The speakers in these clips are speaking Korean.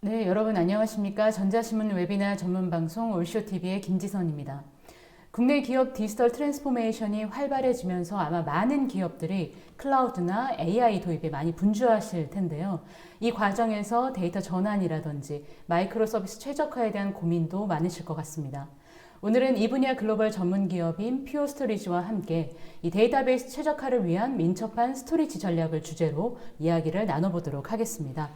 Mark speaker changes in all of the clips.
Speaker 1: 네, 여러분 안녕하십니까? 전자신문 웨비나 전문 방송 올쇼TV의 김지선입니다. 국내 기업 디지털 트랜스포메이션이 활발해지면서 아마 많은 기업들이 클라우드나 AI 도입에 많이 분주하실 텐데요. 이 과정에서 데이터 전환이라든지 마이크로 서비스 최적화에 대한 고민도 많으실 것 같습니다. 오늘은 이 분야 글로벌 전문 기업인 퓨어스토리지와 함께 이 데이터베이스 최적화를 위한 민첩한 스토리지 전략을 주제로 이야기를 나눠보도록 하겠습니다.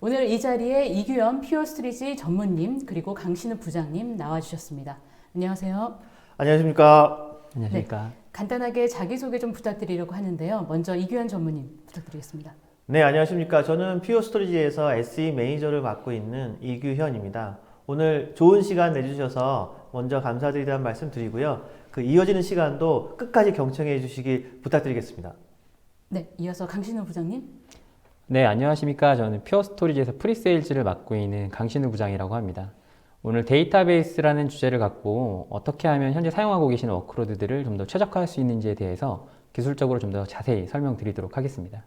Speaker 1: 오늘 이 자리에 이규현 퓨어스토리지 전문님 그리고 강신우 부장님 나와주셨습니다. 안녕하세요.
Speaker 2: 안녕하십니까.
Speaker 3: 안녕하십니까.
Speaker 1: 네, 간단하게 자기소개 좀 부탁드리려고 하는데요. 먼저 이규현 전문님 부탁드리겠습니다.
Speaker 2: 네, 안녕하십니까. 저는 퓨어스토리지에서 SE 매니저를 맡고 있는 이규현입니다. 오늘 좋은 시간 내주셔서 먼저 감사드리다는 말씀 드리고요. 그 이어지는 시간도 끝까지 경청해 주시기 부탁드리겠습니다.
Speaker 1: 네, 이어서 강신우 부장님.
Speaker 3: 네, 안녕하십니까. 저는 퓨어스토리지에서 프리세일즈를 맡고 있는 강신우 부장이라고 합니다. 오늘 데이터베이스라는 주제를 갖고 어떻게 하면 현재 사용하고 계시는 워크로드들을 좀 더 최적화할 수 있는지에 대해서 기술적으로 좀 더 자세히 설명드리도록 하겠습니다.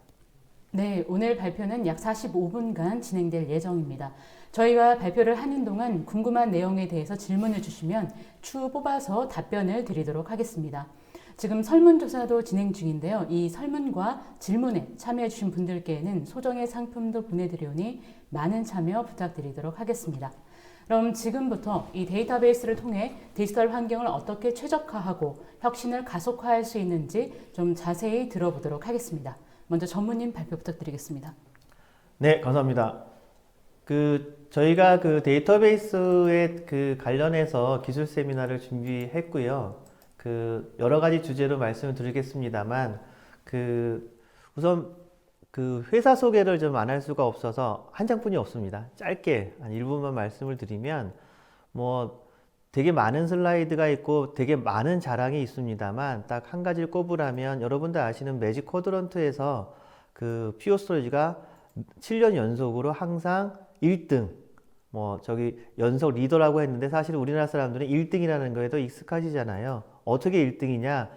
Speaker 1: 네, 오늘 발표는 약 45분간 진행될 예정입니다. 저희가 발표를 하는 동안 궁금한 내용에 대해서 질문을 주시면 추후 뽑아서 답변을 드리도록 하겠습니다. 지금 설문조사도 진행 중인데요. 이 설문과 질문에 참여해 주신 분들께는 소정의 상품도 보내드리오니 많은 참여 부탁드리도록 하겠습니다. 그럼 지금부터 이 데이터베이스를 통해 디지털 환경을 어떻게 최적화하고 혁신을 가속화할 수 있는지 좀 자세히 들어보도록 하겠습니다. 먼저 전무님 발표 부탁드리겠습니다.
Speaker 2: 네, 감사합니다. 저희가 데이터베이스에 관련해서 기술 세미나를 준비했고요. 여러 가지 주제로 말씀을 드리겠습니다만, 우선 회사 소개를 좀 안 할 수가 없어서 한 장뿐이 없습니다. 짧게 한 1분만 말씀을 드리면, 되게 많은 슬라이드가 있고 되게 많은 자랑이 있습니다만, 딱 한 가지를 꼽으라면 여러분들 아시는 매직 쿼드런트에서 퓨어스토리지가 7년 연속으로 항상 1등, 연속 리더라고 했는데 사실 우리나라 사람들은 1등이라는 거에 더 익숙하시잖아요. 어떻게 1등이냐?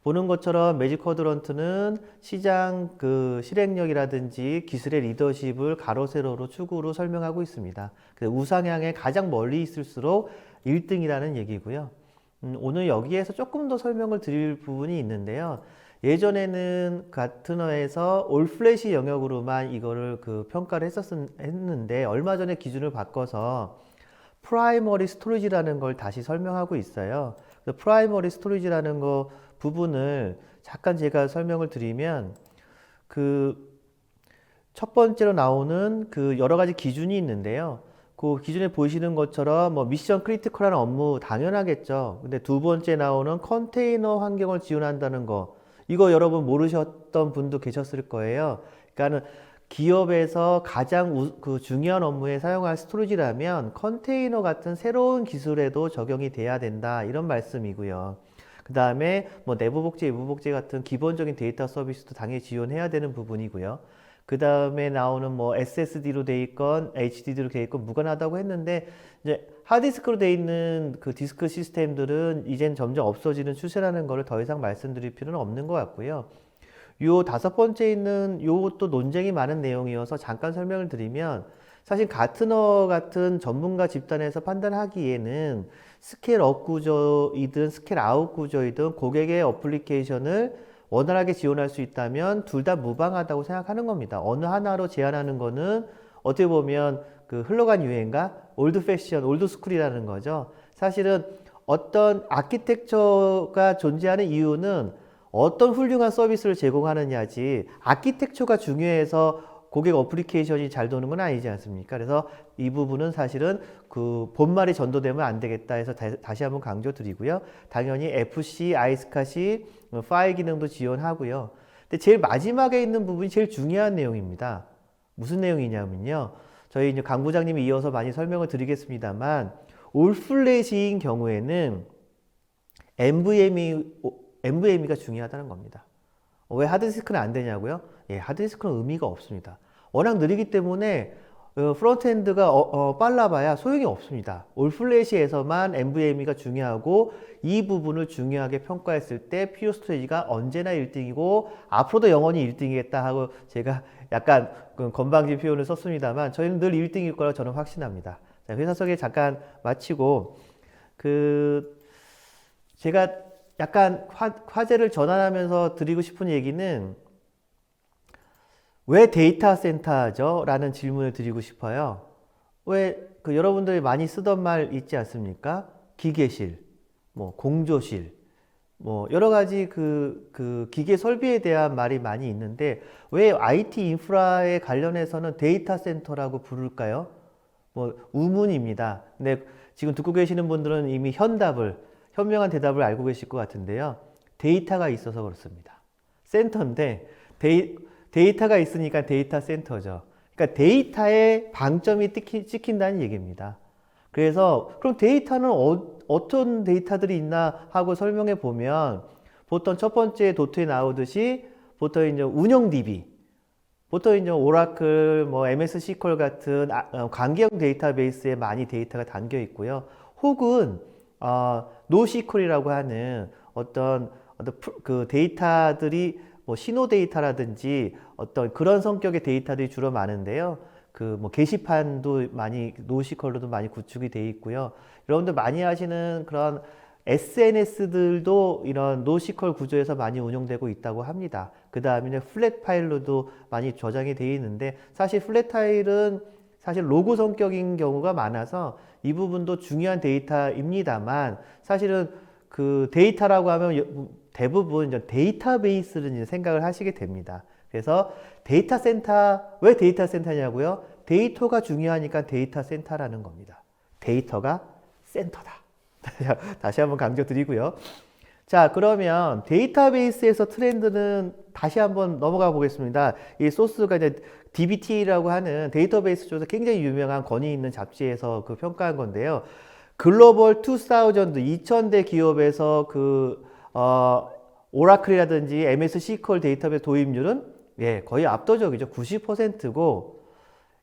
Speaker 2: 보는 것처럼 매직 쿼드런트는 시장 실행력이라든지 기술의 리더십을 가로 세로로 축으로 설명하고 있습니다. 우상향에 가장 멀리 있을수록 1등이라는 얘기고요. 오늘 여기에서 조금 더 설명을 드릴 부분이 있는데요. 예전에는 가트너에서 올플래시 영역으로만 이거를 평가를 했는데 얼마 전에 기준을 바꿔서 프라이머리 스토리지라는 걸 다시 설명하고 있어요. 프라이머리 스토리지라는 거 부분을 잠깐 제가 설명을 드리면 첫 번째로 나오는 여러 가지 기준이 있는데요. 그 기준에 보시는 것처럼 미션 크리티컬한 업무 당연하겠죠. 근데 두 번째 나오는 컨테이너 환경을 지원한다는 거, 이거 여러분 모르셨던 분도 계셨을 거예요. 그러니까는 기업에서 가장 중요한 업무에 사용할 스토리지라면 컨테이너 같은 새로운 기술에도 적용이 돼야 된다, 이런 말씀이고요. 그 다음에 내부 복제, 외부 복제 같은 기본적인 데이터 서비스도 당연히 지원해야 되는 부분이고요. 그 다음에 나오는 SSD로 돼 있건 HDD로 돼 있건 무관하다고 했는데, 이제 하드디스크로 돼 있는 디스크 시스템들은 이젠 점점 없어지는 추세라는 거를 더 이상 말씀드릴 필요는 없는 것 같고요. 요 다섯 번째 있는 요것도 논쟁이 많은 내용이어서 잠깐 설명을 드리면, 사실 가트너 같은 전문가 집단에서 판단하기에는 스케일업 구조이든 스케일아웃 구조이든 고객의 어플리케이션을 원활하게 지원할 수 있다면 둘 다 무방하다고 생각하는 겁니다. 어느 하나로 제한하는 거는 어떻게 보면 흘러간 유행과 올드 패션, 올드 스쿨이라는 거죠. 사실은 어떤 아키텍처가 존재하는 이유는 어떤 훌륭한 서비스를 제공하느냐지, 아키텍처가 중요해서 고객 어플리케이션이 잘 도는 건 아니지 않습니까? 그래서 이 부분은 사실은 본말이 전도되면 안 되겠다 해서 다시 한번 강조드리고요. 당연히 FC, 아이스카시, 파일 기능도 지원하고요. 근데 제일 마지막에 있는 부분이 제일 중요한 내용입니다. 무슨 내용이냐면요. 저희 이제 강 부장님이 이어서 많이 설명을 드리겠습니다만, 올플래시인 경우에는 NVMe가 중요하다는 겁니다. 왜 하드디스크는 안 되냐고요? 예, 하드디스크는 의미가 없습니다. 워낙 느리기 때문에 프론트엔드가 빨라봐야 소용이 없습니다. 올 플래시에서만 NVMe가 중요하고 이 부분을 중요하게 평가했을 때 퓨어 스토리지가 언제나 1등이고 앞으로도 영원히 1등이겠다 하고 제가 약간 건방진 표현을 썼습니다만 저희는 늘 1등일 거라고 저는 확신합니다. 자, 회사 소개 잠깐 마치고 제가 약간 화제를 전환하면서 드리고 싶은 얘기는 왜 데이터 센터죠? 라는 질문을 드리고 싶어요. 왜 여러분들이 많이 쓰던 말 있지 않습니까? 기계실, 공조실, 여러 가지 기계 설비에 대한 말이 많이 있는데 왜 IT 인프라에 관련해서는 데이터 센터라고 부를까요? 우문입니다. 근데 지금 듣고 계시는 분들은 이미 현명한 대답을 알고 계실 것 같은데요. 데이터가 있어서 그렇습니다. 센터인데 데이터가 있으니까 데이터 센터죠. 그러니까 데이터에 방점이 찍힌다는 얘기입니다. 그래서 그럼 데이터는 어떤 데이터들이 있나 하고 설명해 보면 보통 첫 번째 도트에 나오듯이 보통 이제 운영 DB, 보통 이제 오라클, MS SQL 같은 관계형 데이터베이스에 많이 데이터가 담겨 있고요. 혹은 노시퀄이라고 하는 어떤 그 데이터들이 신호 데이터라든지 어떤 그런 성격의 데이터들이 주로 많은데요. 게시판도 많이 노시컬로도 많이 구축이 되어 있고요. 여러분들 많이 하시는 그런 SNS들도 이런 노시컬 구조에서 많이 운영되고 있다고 합니다. 그 다음에 플랫 파일로도 많이 저장이 되어 있는데 사실 플랫 파일은 사실 로고 성격인 경우가 많아서 이 부분도 중요한 데이터입니다만 사실은 그 데이터라고 하면 대부분 이제 데이터베이스를 이제 생각을 하시게 됩니다. 그래서 데이터 센터, 왜 데이터 센터냐고요? 데이터가 중요하니까 데이터 센터라는 겁니다. 데이터가 센터다. 다시 한번 강조드리고요. 자, 그러면 데이터베이스에서 트렌드는 다시 한번 넘어가 보겠습니다. 이 소스가 이제 DBT라고 하는 데이터베이스 쪽에서 굉장히 유명한 권위 있는 잡지에서 평가한 건데요. 글로벌 2000대 기업에서 오라클이라든지 MS SQL 데이터베이스 도입률은 거의 압도적이죠. 90%고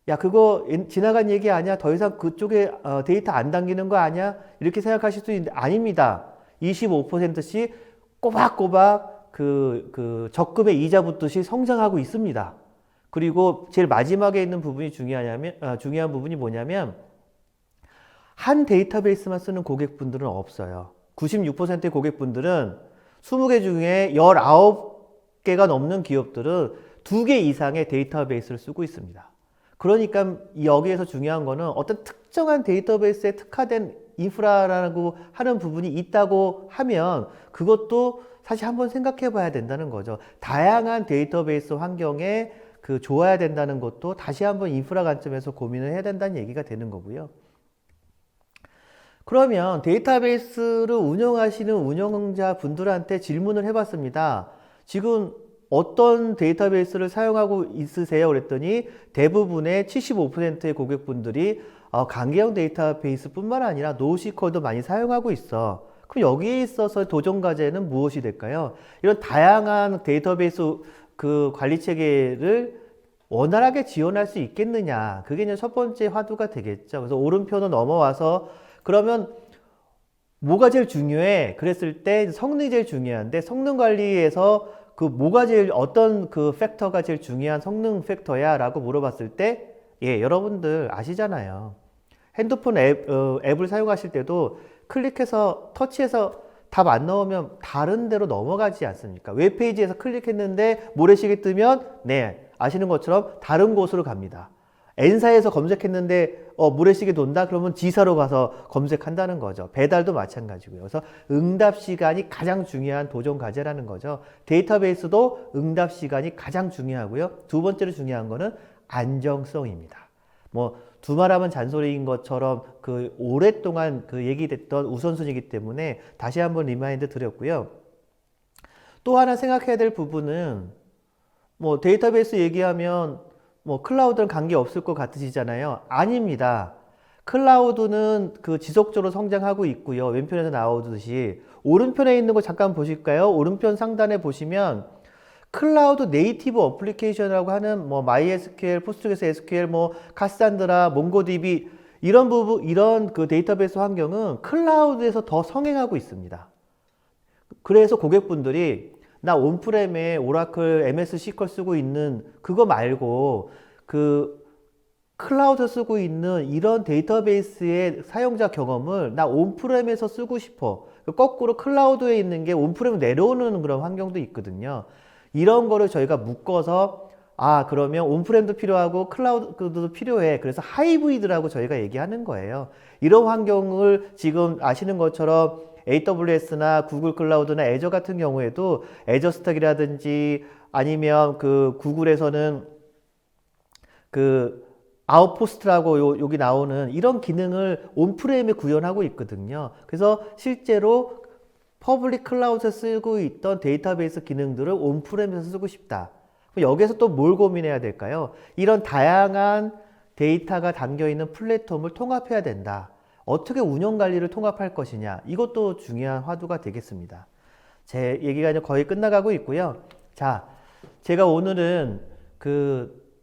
Speaker 2: 야 그거 지나간 얘기 아니야? 더 이상 그쪽에 데이터 안 당기는 거 아니야? 이렇게 생각하실 수 있는데 아닙니다. 25%씩 꼬박꼬박 적금의 이자 붙듯이 성장하고 있습니다. 그리고 제일 마지막에 있는 부분이 중요한 부분이 뭐냐면 한 데이터베이스만 쓰는 고객분들은 없어요. 96%의 고객분들은 20개 중에 19개가 넘는 기업들은 2개 이상의 데이터베이스를 쓰고 있습니다. 그러니까 여기에서 중요한 거는 어떤 특정한 데이터베이스에 특화된 인프라라고 하는 부분이 있다고 하면 그것도 사실 한번 생각해 봐야 된다는 거죠. 다양한 데이터베이스 환경에 좋아야 된다는 것도 다시 한번 인프라 관점에서 고민을 해야 된다는 얘기가 되는 거고요. 그러면 데이터베이스를 운영하시는 운영자 분들한테 질문을 해봤습니다. 지금 어떤 데이터베이스를 사용하고 있으세요? 그랬더니 대부분의 75%의 고객분들이 관계형 데이터베이스 뿐만 아니라 노시퀄도 많이 사용하고 있어. 그럼 여기에 있어서 도전 과제는 무엇이 될까요? 이런 다양한 데이터베이스 관리 체계를 원활하게 지원할 수 있겠느냐. 그게 이제 첫 번째 화두가 되겠죠. 그래서 오른편으로 넘어와서 그러면 뭐가 제일 중요해? 그랬을 때 성능이 제일 중요한데 성능 관리에서 어떤 팩터가 제일 중요한 성능 팩터야? 라고 물어봤을 때 여러분들 아시잖아요. 핸드폰 앱을 사용하실 때도 클릭해서 터치해서 답 안 나오면 다른 데로 넘어가지 않습니까? 웹페이지에서 클릭했는데 모래시계 뜨면 아시는 것처럼 다른 곳으로 갑니다. N사에서 검색했는데 모래시계 돈다? 그러면 G사로 가서 검색한다는 거죠. 배달도 마찬가지고요. 그래서 응답 시간이 가장 중요한 도전 과제라는 거죠. 데이터베이스도 응답 시간이 가장 중요하고요. 두 번째로 중요한 거는 안정성입니다. 두말하면 잔소리인 것처럼 오랫동안 얘기됐던 우선순위이기 때문에 다시 한번 리마인드 드렸고요. 또 하나 생각해야 될 부분은 데이터베이스 얘기하면 클라우드는 관계 없을 것 같으시잖아요. 아닙니다. 클라우드는 지속적으로 성장하고 있고요. 왼편에서 나오듯이 오른편에 있는 거 잠깐 보실까요? 오른편 상단에 보시면 클라우드 네이티브 어플리케이션이라고 하는 뭐 MySQL, PostgreSQL, 뭐 카산드라, 몽고DB 이런 부분, 이런 그 데이터베이스 환경은 클라우드에서 더 성행하고 있습니다. 그래서 고객분들이 나 온프렘에 오라클 MS SQL 쓰고 있는 그거 말고 그 클라우드 쓰고 있는 이런 데이터베이스의 사용자 경험을 나 온프렘에서 쓰고 싶어. 거꾸로 클라우드에 있는 게 온프렘 내려오는 그런 환경도 있거든요. 이런 거를 저희가 묶어서 그러면 온프렘도 필요하고 클라우드도 필요해. 그래서 하이브리드라고 저희가 얘기하는 거예요. 이런 환경을 지금 아시는 것처럼 AWS나 구글 클라우드나 애저 같은 경우에도 애저 스택이라든지 아니면 그 구글에서는 그 아웃포스트라고 여기 나오는 이런 기능을 온프렘에 구현하고 있거든요. 그래서 실제로 퍼블릭 클라우드에 쓰고 있던 데이터베이스 기능들을 온프렘에서 쓰고 싶다. 그럼 여기서 또 뭘 고민해야 될까요? 이런 다양한 데이터가 담겨있는 플랫폼을 통합해야 된다. 어떻게 운영 관리를 통합할 것이냐. 이것도 중요한 화두가 되겠습니다. 제 얘기가 이제 거의 끝나가고 있고요. 자, 제가 오늘은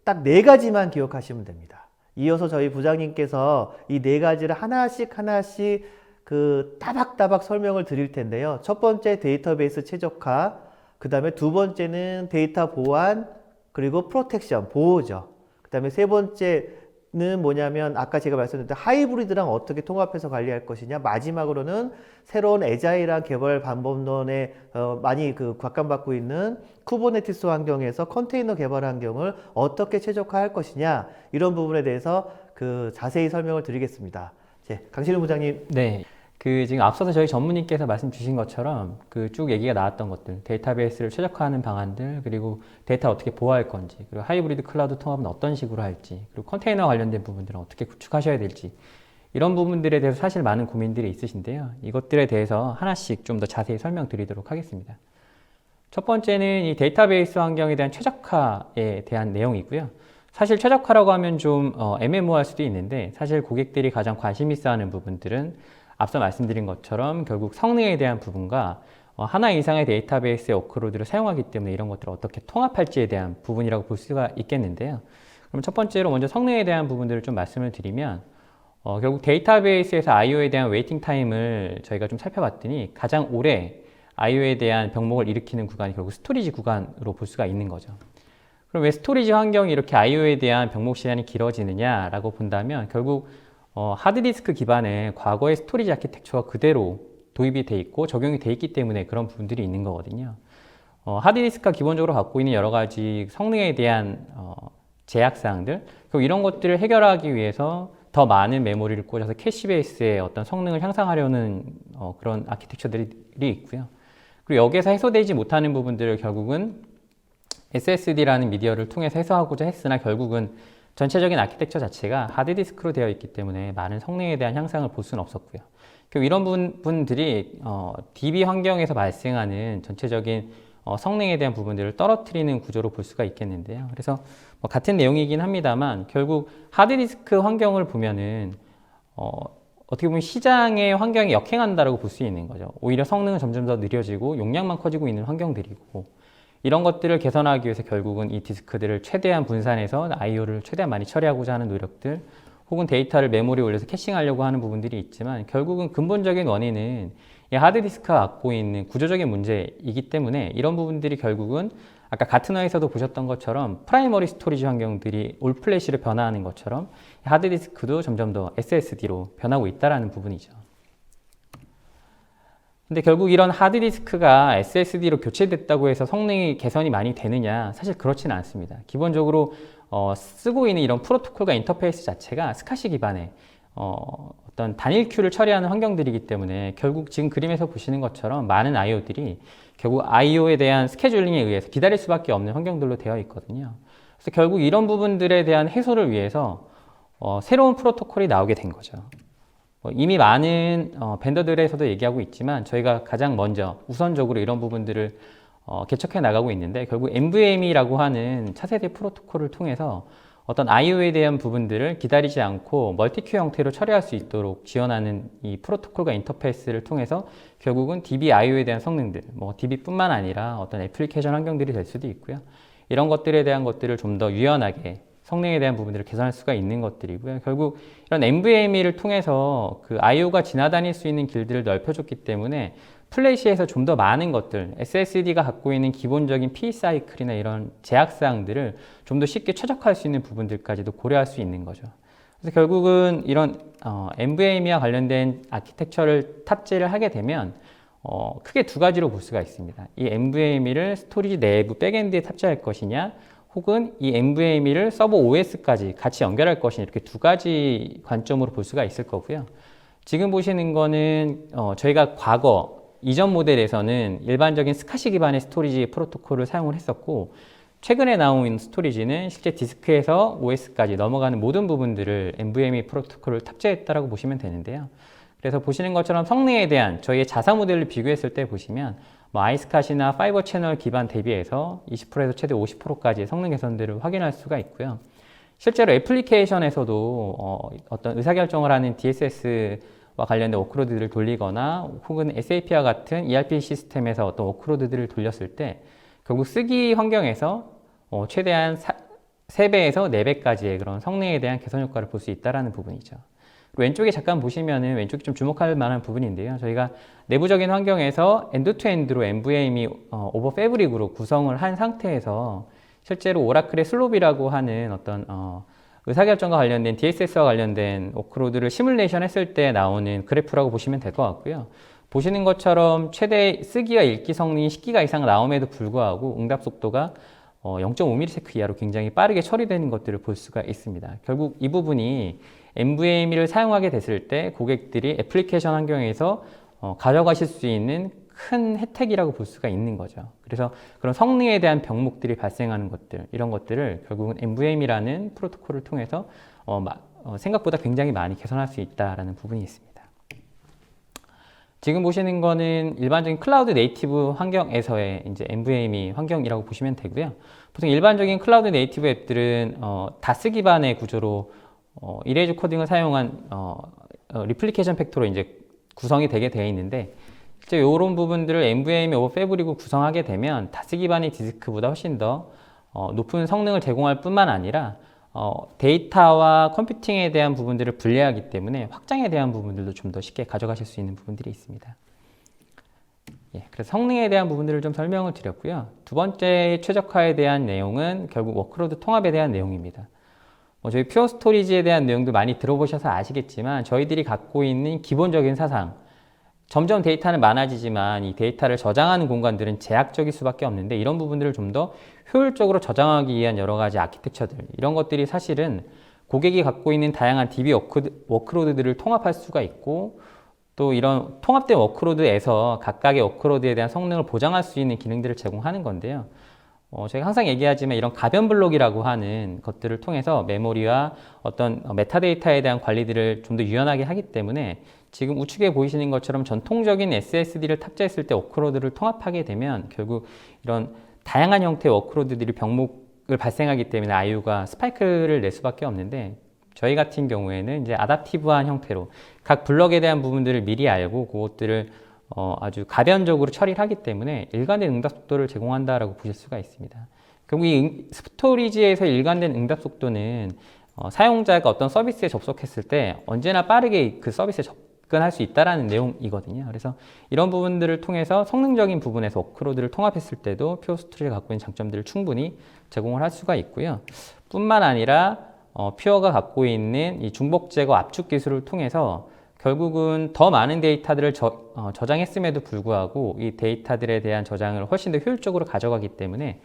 Speaker 2: 딱 4가지만 기억하시면 됩니다. 이어서 저희 부장님께서 이 4가지를 하나씩 따박따박 설명을 드릴 텐데요. 첫 번째 데이터베이스 최적화, 그 다음에 두 번째는 데이터 보안, 그리고 프로텍션, 보호죠. 그 다음에 세 번째는 뭐냐면 아까 제가 말씀드렸던 하이브리드랑 어떻게 통합해서 관리할 것이냐. 마지막으로는 새로운 애자일한 개발 방법론에 많이 각광받고 있는 쿠버네티스 환경에서 컨테이너 개발 환경을 어떻게 최적화할 것이냐. 이런 부분에 대해서 자세히 설명을 드리겠습니다. 강신우 부장님.
Speaker 3: 네. 지금 앞서서 저희 전무님께서 말씀 주신 것처럼 쭉 얘기가 나왔던 것들, 데이터베이스를 최적화하는 방안들, 그리고 데이터 어떻게 보호할 건지, 그리고 하이브리드 클라우드 통합은 어떤 식으로 할지, 그리고 컨테이너 관련된 부분들은 어떻게 구축하셔야 될지, 이런 부분들에 대해서 사실 많은 고민들이 있으신데요. 이것들에 대해서 하나씩 좀 더 자세히 설명드리도록 하겠습니다. 첫 번째는 이 데이터베이스 환경에 대한 최적화에 대한 내용이고요. 사실 최적화라고 하면 좀 애매모호할 수도 있는데, 사실 고객들이 가장 관심 있어 하는 부분들은 앞서 말씀드린 것처럼 결국 성능에 대한 부분과 하나 이상의 데이터베이스의 워크로드를 사용하기 때문에 이런 것들을 어떻게 통합할지에 대한 부분이라고 볼 수가 있겠는데요. 그럼 첫 번째로 먼저 성능에 대한 부분들을 좀 말씀을 드리면 결국 데이터베이스에서 I/O에 대한 웨이팅 타임을 저희가 좀 살펴봤더니 가장 오래 I/O에 대한 병목을 일으키는 구간이 결국 스토리지 구간으로 볼 수가 있는 거죠. 그럼 왜 스토리지 환경이 이렇게 I/O에 대한 병목 시간이 길어지느냐라고 본다면 결국 하드디스크 기반의 과거의 스토리지 아키텍처가 그대로 도입이 돼 있고 적용이 돼 있기 때문에 그런 부분들이 있는 거거든요. 하드디스크가 기본적으로 갖고 있는 여러 가지 성능에 대한 제약사항들, 그리고 이런 것들을 해결하기 위해서 더 많은 메모리를 꽂아서 캐시베이스의 어떤 성능을 향상하려는 그런 아키텍처들이 있고요. 그리고 여기에서 해소되지 못하는 부분들을 결국은 SSD라는 미디어를 통해서 해소하고자 했으나 결국은 전체적인 아키텍처 자체가 하드디스크로 되어 있기 때문에 많은 성능에 대한 향상을 볼 수는 없었고요. 이런 부분들이 DB 환경에서 발생하는 전체적인 성능에 대한 부분들을 떨어뜨리는 구조로 볼 수가 있겠는데요. 그래서 같은 내용이긴 합니다만 결국 하드디스크 환경을 보면은 어떻게 보면 시장의 환경이 역행한다고 볼 수 있는 거죠. 오히려 성능은 점점 더 느려지고 용량만 커지고 있는 환경들이고 이런 것들을 개선하기 위해서 결국은 이 디스크들을 최대한 분산해서 I/O를 최대한 많이 처리하고자 하는 노력들 혹은 데이터를 메모리에 올려서 캐싱하려고 하는 부분들이 있지만 결국은 근본적인 원인은 이 하드디스크가 갖고 있는 구조적인 문제이기 때문에 이런 부분들이 결국은 아까 가트너에서도 보셨던 것처럼 프라이머리 스토리지 환경들이 올 플래시로 변화하는 것처럼 하드디스크도 점점 더 SSD로 변하고 있다는 부분이죠. 근데 결국 이런 하드디스크가 SSD로 교체됐다고 해서 성능이 개선이 많이 되느냐? 사실 그렇지는 않습니다. 기본적으로 쓰고 있는 이런 프로토콜과 인터페이스 자체가 스카시 기반의 어떤 단일 큐를 처리하는 환경들이기 때문에 결국 지금 그림에서 보시는 것처럼 많은 I/O들이 결국 I/O에 대한 스케줄링에 의해서 기다릴 수밖에 없는 환경들로 되어 있거든요. 그래서 결국 이런 부분들에 대한 해소를 위해서 새로운 프로토콜이 나오게 된 거죠. 이미 많은 벤더들에서도 얘기하고 있지만 저희가 가장 먼저 우선적으로 이런 부분들을 개척해 나가고 있는데 결국 NVMe라고 하는 차세대 프로토콜을 통해서 어떤 I/O에 대한 부분들을 기다리지 않고 멀티큐 형태로 처리할 수 있도록 지원하는 이 프로토콜과 인터페이스를 통해서 결국은 DB I/O에 대한 성능들, 뭐 DB뿐만 아니라 어떤 애플리케이션 환경들이 될 수도 있고요. 이런 것들에 대한 것들을 좀 더 유연하게 성능에 대한 부분들을 개선할 수가 있는 것들이고요. 결국 이런 NVMe를 통해서 그 I/O가 지나다닐 수 있는 길들을 넓혀줬기 때문에 플래시에서 좀 더 많은 것들, SSD가 갖고 있는 기본적인 P 사이클이나 이런 제약사항들을 좀 더 쉽게 최적화할 수 있는 부분들까지도 고려할 수 있는 거죠. 그래서 결국은 이런 NVMe와 관련된 아키텍처를 탑재를 하게 되면 크게 두 가지로 볼 수가 있습니다. 이 NVMe를 스토리지 내부 백엔드에 탑재할 것이냐, 혹은 이 NVMe를 서버 OS까지 같이 연결할 것이냐, 이렇게 두 가지 관점으로 볼 수가 있을 거고요. 지금 보시는 거는 저희가 과거 이전 모델에서는 일반적인 스카시 기반의 스토리지 프로토콜을 사용을 했었고, 최근에 나온 스토리지는 실제 디스크에서 OS까지 넘어가는 모든 부분들을 NVMe 프로토콜을 탑재했다라고 보시면 되는데요. 그래서 보시는 것처럼 성능에 대한 저희의 자사 모델을 비교했을 때 보시면 뭐 아이스카시나 파이버 채널 기반 대비해서 20%에서 최대 50%까지의 성능 개선들을 확인할 수가 있고요. 실제로 애플리케이션에서도 어떤 의사결정을 하는 DSS와 관련된 워크로드들을 돌리거나 혹은 SAP와 같은 ERP 시스템에서 어떤 워크로드들을 돌렸을 때 결국 쓰기 환경에서 최대한 3배에서 4배까지의 그런 성능에 대한 개선 효과를 볼 수 있다는 부분이죠. 왼쪽에 잠깐 보시면은 왼쪽이 좀 주목할 만한 부분인데요. 저희가 내부적인 환경에서 엔드투엔드로 NVMe 오버 패브릭으로 구성을 한 상태에서 실제로 오라클의 슬롭이라고 하는 어떤 의사결정과 관련된 DSS와 관련된 워크로드를 시뮬레이션 했을 때 나오는 그래프라고 보시면 될 것 같고요. 보시는 것처럼 최대 쓰기와 읽기 성능이 10기가 이상 나옴에도 불구하고 응답 속도가 0.5ms 이하로 굉장히 빠르게 처리되는 것들을 볼 수가 있습니다. 결국 이 부분이 NVMe를 사용하게 됐을 때 고객들이 애플리케이션 환경에서 가져가실 수 있는 큰 혜택이라고 볼 수가 있는 거죠. 그래서 그런 성능에 대한 병목들이 발생하는 것들, 이런 것들을 결국은 NVMe라는 프로토콜을 통해서 생각보다 굉장히 많이 개선할 수 있다는 부분이 있습니다. 지금 보시는 거는 일반적인 클라우드 네이티브 환경에서의 이제 NVMe 환경이라고 보시면 되고요. 보통 일반적인 클라우드 네이티브 앱들은 다스 기반의 구조로 이레이즈 코딩을 사용한 리플리케이션 팩토로 이제 구성이 되게 되어 있는데, 실제 이런 부분들을 NVMe 오버 패브릭으로 구성하게 되면 다스 기반의 디스크보다 훨씬 더 높은 성능을 제공할 뿐만 아니라 데이터와 컴퓨팅에 대한 부분들을 분리하기 때문에 확장에 대한 부분들도 좀 더 쉽게 가져가실 수 있는 부분들이 있습니다. 예, 그래서 성능에 대한 부분들을 좀 설명을 드렸고요. 두 번째 최적화에 대한 내용은 결국 워크로드 통합에 대한 내용입니다. 저희 퓨어 스토리지에 대한 내용도 많이 들어보셔서 아시겠지만 저희들이 갖고 있는 기본적인 사상, 점점 데이터는 많아지지만 이 데이터를 저장하는 공간들은 제약적일 수밖에 없는데, 이런 부분들을 좀 더 효율적으로 저장하기 위한 여러 가지 아키텍처들, 이런 것들이 사실은 고객이 갖고 있는 다양한 DB 워크로드들을 통합할 수가 있고, 또 이런 통합된 워크로드에서 각각의 워크로드에 대한 성능을 보장할 수 있는 기능들을 제공하는 건데요. 제가 항상 얘기하지만 이런 가변 블록이라고 하는 것들을 통해서 메모리와 어떤 메타데이터에 대한 관리들을 좀 더 유연하게 하기 때문에 지금 우측에 보이시는 것처럼 전통적인 SSD를 탑재했을 때 워크로드를 통합하게 되면 결국 이런 다양한 형태의 워크로드들이 병목을 발생하기 때문에 I/O가 스파이크를 낼 수밖에 없는데, 저희 같은 경우에는 이제 아답티브한 형태로 각 블럭에 대한 부분들을 미리 알고 그것들을 아주 가변적으로 처리를 하기 때문에 일관된 응답 속도를 제공한다라고 보실 수가 있습니다. 결국 이 스토리지에서 일관된 응답 속도는 사용자가 어떤 서비스에 접속했을 때 언제나 빠르게 그 서비스에 접근할 수 있다는 내용이거든요. 그래서 이런 부분들을 통해서 성능적인 부분에서 워크로드를 통합했을 때도 퓨어 스토리지가 갖고 있는 장점들을 충분히 제공을 할 수가 있고요. 뿐만 아니라 퓨어가 갖고 있는 이 중복 제거 압축 기술을 통해서 결국은 더 많은 데이터들을 저장했음에도 불구하고 이 데이터들에 대한 저장을 훨씬 더 효율적으로 가져가기 때문에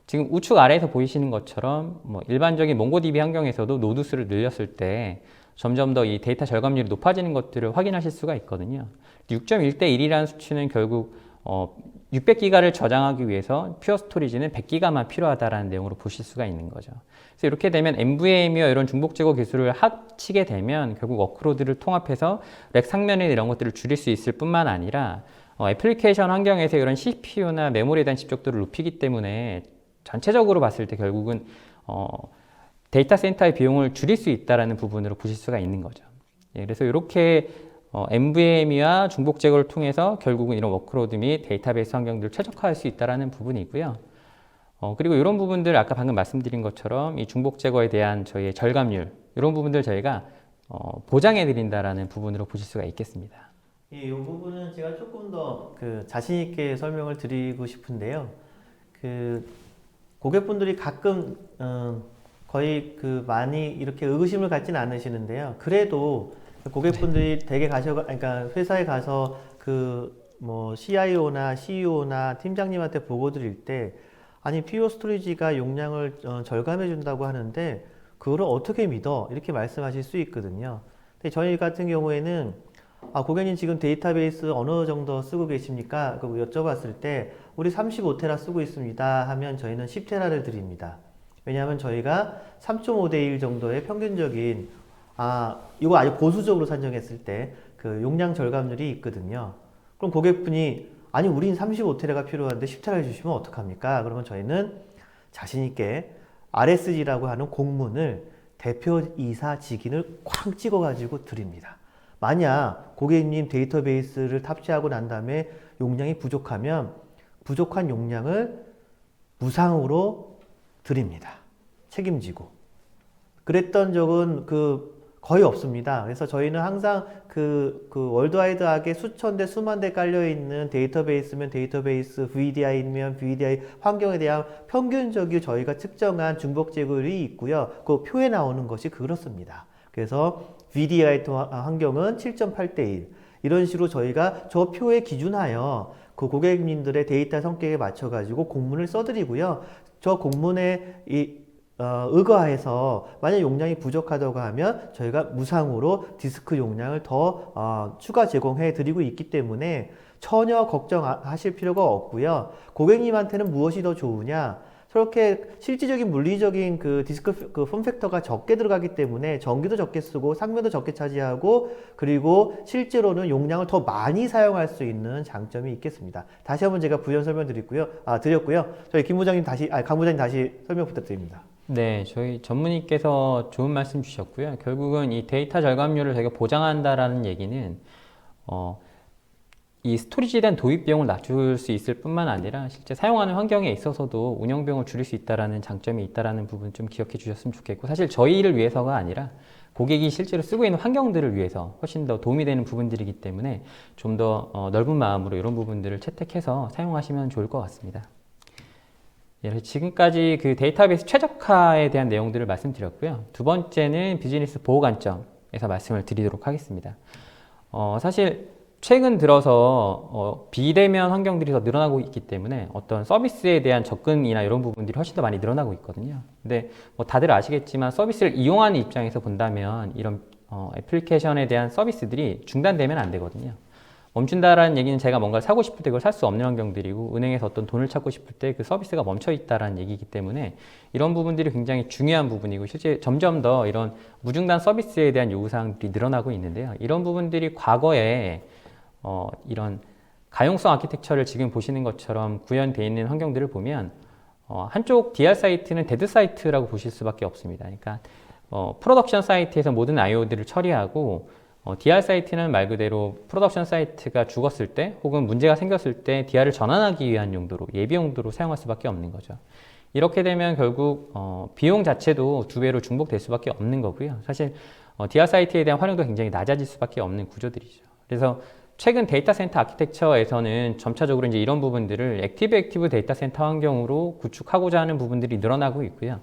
Speaker 3: 지금 우측 아래에서 보이시는 것처럼 일반적인 몽고DB 환경에서도 노드 수를 늘렸을 때 점점 더 이 데이터 절감률이 높아지는 것들을 확인하실 수가 있거든요. 6.1대 1이라는 수치는 결국 600기가를 저장하기 위해서 퓨어 스토리지는 100기가만 필요하다는 내용으로 보실 수가 있는 거죠. 그래서 이렇게 되면 NVMe와 이런 중복 제거 기술을 합치게 되면 결국 워크로드를 통합해서 렉 상면에 이런 것들을 줄일 수 있을 뿐만 아니라 애플리케이션 환경에서 이런 CPU나 메모리에 대한 집적도를 높이기 때문에 전체적으로 봤을 때 결국은 데이터 센터의 비용을 줄일 수 있다는 부분으로 보실 수가 있는 거죠. 예, 그래서 이렇게 MVM이와 중복 제거를 통해서 결국은 이런 워크로드 및 데이터베이스 환경들을 최적화할 수 있다는 부분이고요. 그리고 이런 부분들 아까 방금 말씀드린 것처럼 이 중복 제거에 대한 저희의 절감률 이런 부분들 저희가 보장해 드린다라는 부분으로 보실 수가 있겠습니다.
Speaker 2: 예, 이 부분은 제가 조금 더 자신 있게 설명을 드리고 싶은데요. 고객분들이 가끔 거의 많이 이렇게 의구심을 갖지는 않으시는데요. 그래도 고객분들이 되게 그러니까 회사에 가서 뭐 CIO나 CEO나 팀장님한테 보고 드릴 때 아니 퓨어 스토리지가 용량을 절감해 준다고 하는데 그거를 어떻게 믿어? 이렇게 말씀하실 수 있거든요. 근데 저희 같은 경우에는 고객님 지금 데이터베이스 어느 정도 쓰고 계십니까? 그거 여쭤봤을 때 우리 35테라 쓰고 있습니다 하면 저희는 10테라를 드립니다. 왜냐하면 저희가 3.5대 1 정도의 평균적인 이거 아주 보수적으로 산정했을 때 그 용량 절감률이 있거든요. 그럼 고객분이 아니 우린 35테라가 필요한데 10테라를 주시면 어떡합니까? 그러면 저희는 자신 있게 RSG라고 하는 공문을 대표이사 직인을 쾅 찍어 가지고 드립니다. 만약 고객님 데이터베이스를 탑재하고 난 다음에 용량이 부족하면 부족한 용량을 무상으로 드립니다. 책임지고. 그랬던 적은 거의 없습니다. 그래서 저희는 항상 월드와이드하게 수천 대, 수만 대 깔려있는 데이터베이스면 데이터베이스, VDI면 VDI 환경에 대한 평균적인 저희가 측정한 중복 제거율이 있고요. 그 표에 나오는 것이 그렇습니다. 그래서 VDI 환경은 7.8대 1. 이런 식으로 저희가 저 표에 기준하여 그 고객님들의 데이터 성격에 맞춰가지고 공문을 써드리고요. 저 공문에 의거해서 만약 용량이 부족하다고 하면 저희가 무상으로 디스크 용량을 더 추가 제공해 드리고 있기 때문에 전혀 걱정하실 필요가 없고요. 고객님한테는 무엇이 더 좋으냐? 저렇게 실질적인 물리적인 디스크 폼팩터가 적게 들어가기 때문에 전기도 적게 쓰고 상면도 적게 차지하고 그리고 실제로는 용량을 더 많이 사용할 수 있는 장점이 있겠습니다. 다시 한번 제가 부연 설명드렸고요. 저희 강 부장님 다시 설명 부탁드립니다.
Speaker 3: 네, 저희 전문의께서 좋은 말씀 주셨고요. 결국은 이 데이터 절감률을 저희가 보장한다라는 얘기는 이 스토리지에 대한 도입 비용을 낮출 수 있을 뿐만 아니라 실제 사용하는 환경에 있어서도 운영 비용을 줄일 수 있다라는 장점이 있다라는 부분 좀 기억해 주셨으면 좋겠고 사실 저희를 위해서가 아니라 고객이 실제로 쓰고 있는 환경들을 위해서 훨씬 더 도움이 되는 부분들이기 때문에 좀 더 넓은 마음으로 이런 부분들을 채택해서 사용하시면 좋을 것 같습니다. 예, 지금까지 데이터베이스 최적화에 대한 내용들을 말씀드렸고요. 두 번째는 비즈니스 보호 관점에서 말씀을 드리도록 하겠습니다. 사실 최근 들어서 비대면 환경들이 더 늘어나고 있기 때문에 어떤 서비스에 대한 접근이나 이런 부분들이 훨씬 더 많이 늘어나고 있거든요. 근데 다들 아시겠지만 서비스를 이용하는 입장에서 본다면 이런 애플리케이션에 대한 서비스들이 중단되면 안 되거든요. 멈춘다라는 얘기는 제가 뭔가를 사고 싶을 때 그걸 살 수 없는 환경들이고 은행에서 어떤 돈을 찾고 싶을 때 그 서비스가 멈춰 있다라는 얘기이기 때문에 이런 부분들이 굉장히 중요한 부분이고 실제 점점 더 이런 무중단 서비스에 대한 요구사항들이 늘어나고 있는데요. 이런 부분들이 과거에 이런 가용성 아키텍처를 지금 보시는 것처럼 구현되어 있는 환경들을 보면 한쪽 DR 사이트는 데드 사이트라고 보실 수밖에 없습니다. 그러니까 프로덕션 사이트에서 모든 IO들을 처리하고 DR 사이트는 말 그대로 프로덕션 사이트가 죽었을 때 혹은 문제가 생겼을 때 DR을 전환하기 위한 용도로 예비 용도로 사용할 수밖에 없는 거죠. 이렇게 되면 결국 비용 자체도 2배로 중복될 수밖에 없는 거고요. 사실 DR 사이트에 대한 활용도 굉장히 낮아질 수밖에 없는 구조들이죠. 그래서 최근 데이터 센터 아키텍처에서는 점차적으로 이제 이런 부분들을 액티브 데이터 센터 환경으로 구축하고자 하는 부분들이 늘어나고 있고요.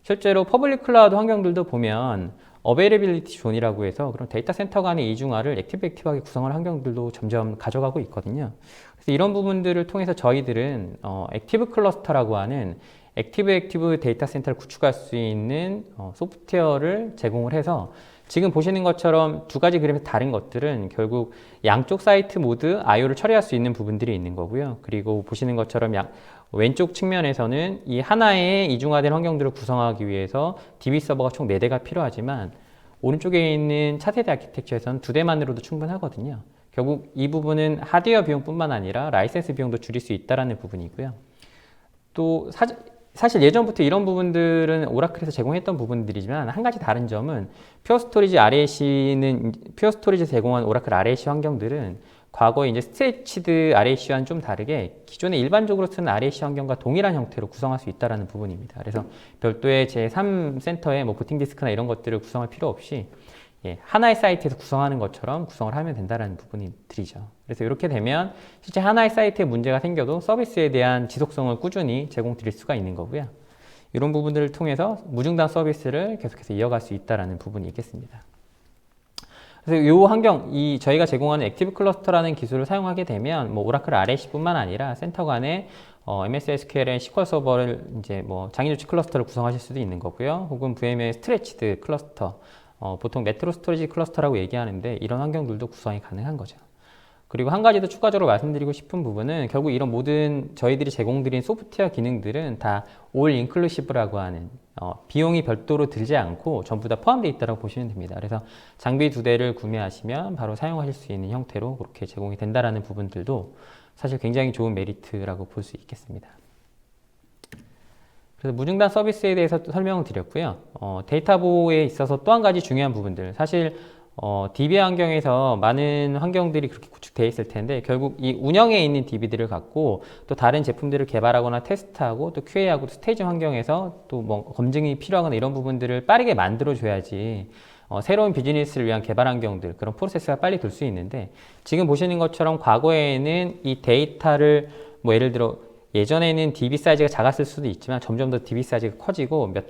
Speaker 3: 실제로 퍼블릭 클라우드 환경들도 보면 어베이러빌리티 존이라고 해서 그런 데이터 센터 간의 이중화를 액티브하게 구성하는 환경들도 점점 가져가고 있거든요. 그래서 이런 부분들을 통해서 저희들은 액티브 클러스터라고 하는 액티브 데이터 센터를 구축할 수 있는 소프트웨어를 제공을 해서 지금 보시는 것처럼 두 가지 그림에서 다른 것들은 결국 양쪽 사이트 모두 IO를 처리할 수 있는 부분들이 있는 거고요. 그리고 보시는 것처럼 왼쪽 측면에서는 이 하나의 이중화된 환경들을 구성하기 위해서 DB 서버가 총 4대가 필요하지만 오른쪽에 있는 차세대 아키텍처에서는 2대만으로도 충분하거든요. 결국 이 부분은 하드웨어 비용뿐만 아니라 라이센스 비용도 줄일 수 있다는 부분이고요. 또 사실 예전부터 이런 부분들은 오라클에서 제공했던 부분들이지만 한 가지 다른 점은 퓨어 스토리지 제공한 오라클 RAC 환경들은 과거에 이제 스트레치드 RAC와는 좀 다르게 기존에 일반적으로 쓰는 RAC 환경과 동일한 형태로 구성할 수 있다는 부분입니다. 그래서 별도의 제3 센터에 뭐 부팅 디스크나 이런 것들을 구성할 필요 없이 하나의 사이트에서 구성하는 것처럼 구성을 하면 된다는 부분들이죠. 그래서 이렇게 되면 실제 하나의 사이트에 문제가 생겨도 서비스에 대한 지속성을 꾸준히 제공드릴 수가 있는 거고요. 이런 부분들을 통해서 무중단 서비스를 계속해서 이어갈 수 있다는 부분이 있겠습니다. 그래서 이 환경, 저희가 제공하는 액티브 클러스터라는 기술을 사용하게 되면 뭐 오라클 RAC뿐만 아니라 센터 간에 MS SQL의 SQL 서버를 이제 뭐 장애조치 클러스터를 구성하실 수도 있는 거고요. 혹은 VM의 스트레치드 클러스터, 보통 메트로 스토리지 클러스터라고 얘기하는데 이런 환경들도 구성이 가능한 거죠. 그리고 한 가지 더 추가적으로 말씀드리고 싶은 부분은 결국 이런 모든 저희들이 제공드린 소프트웨어 기능들은 다 올 인클루시브라고 하는 비용이 별도로 들지 않고 전부 다 포함되어 있다고 보시면 됩니다. 그래서 장비 2대를 구매하시면 바로 사용하실 수 있는 형태로 그렇게 제공이 된다는 부분들도 사실 굉장히 좋은 메리트라고 볼 수 있겠습니다. 그래서 무중단 서비스에 대해서 또 설명을 드렸고요. 데이터 보호에 있어서 또 한 가지 중요한 부분들, 사실 DB 환경에서 많은 환경들이 그렇게 구축되어 있을 텐데 결국 이 운영에 있는 DB들을 갖고 또 다른 제품들을 개발하거나 테스트하고 또 QA하고 스테이지 환경에서 또 뭐 검증이 필요하거나 이런 부분들을 빠르게 만들어줘야지 새로운 비즈니스를 위한 개발 환경들, 그런 프로세스가 빨리 돌 수 있는데 지금 보시는 것처럼 과거에는 이 데이터를 뭐 예를 들어 예전에는 DB 사이즈가 작았을 수도 있지만 점점 더 DB 사이즈가 커지고 몇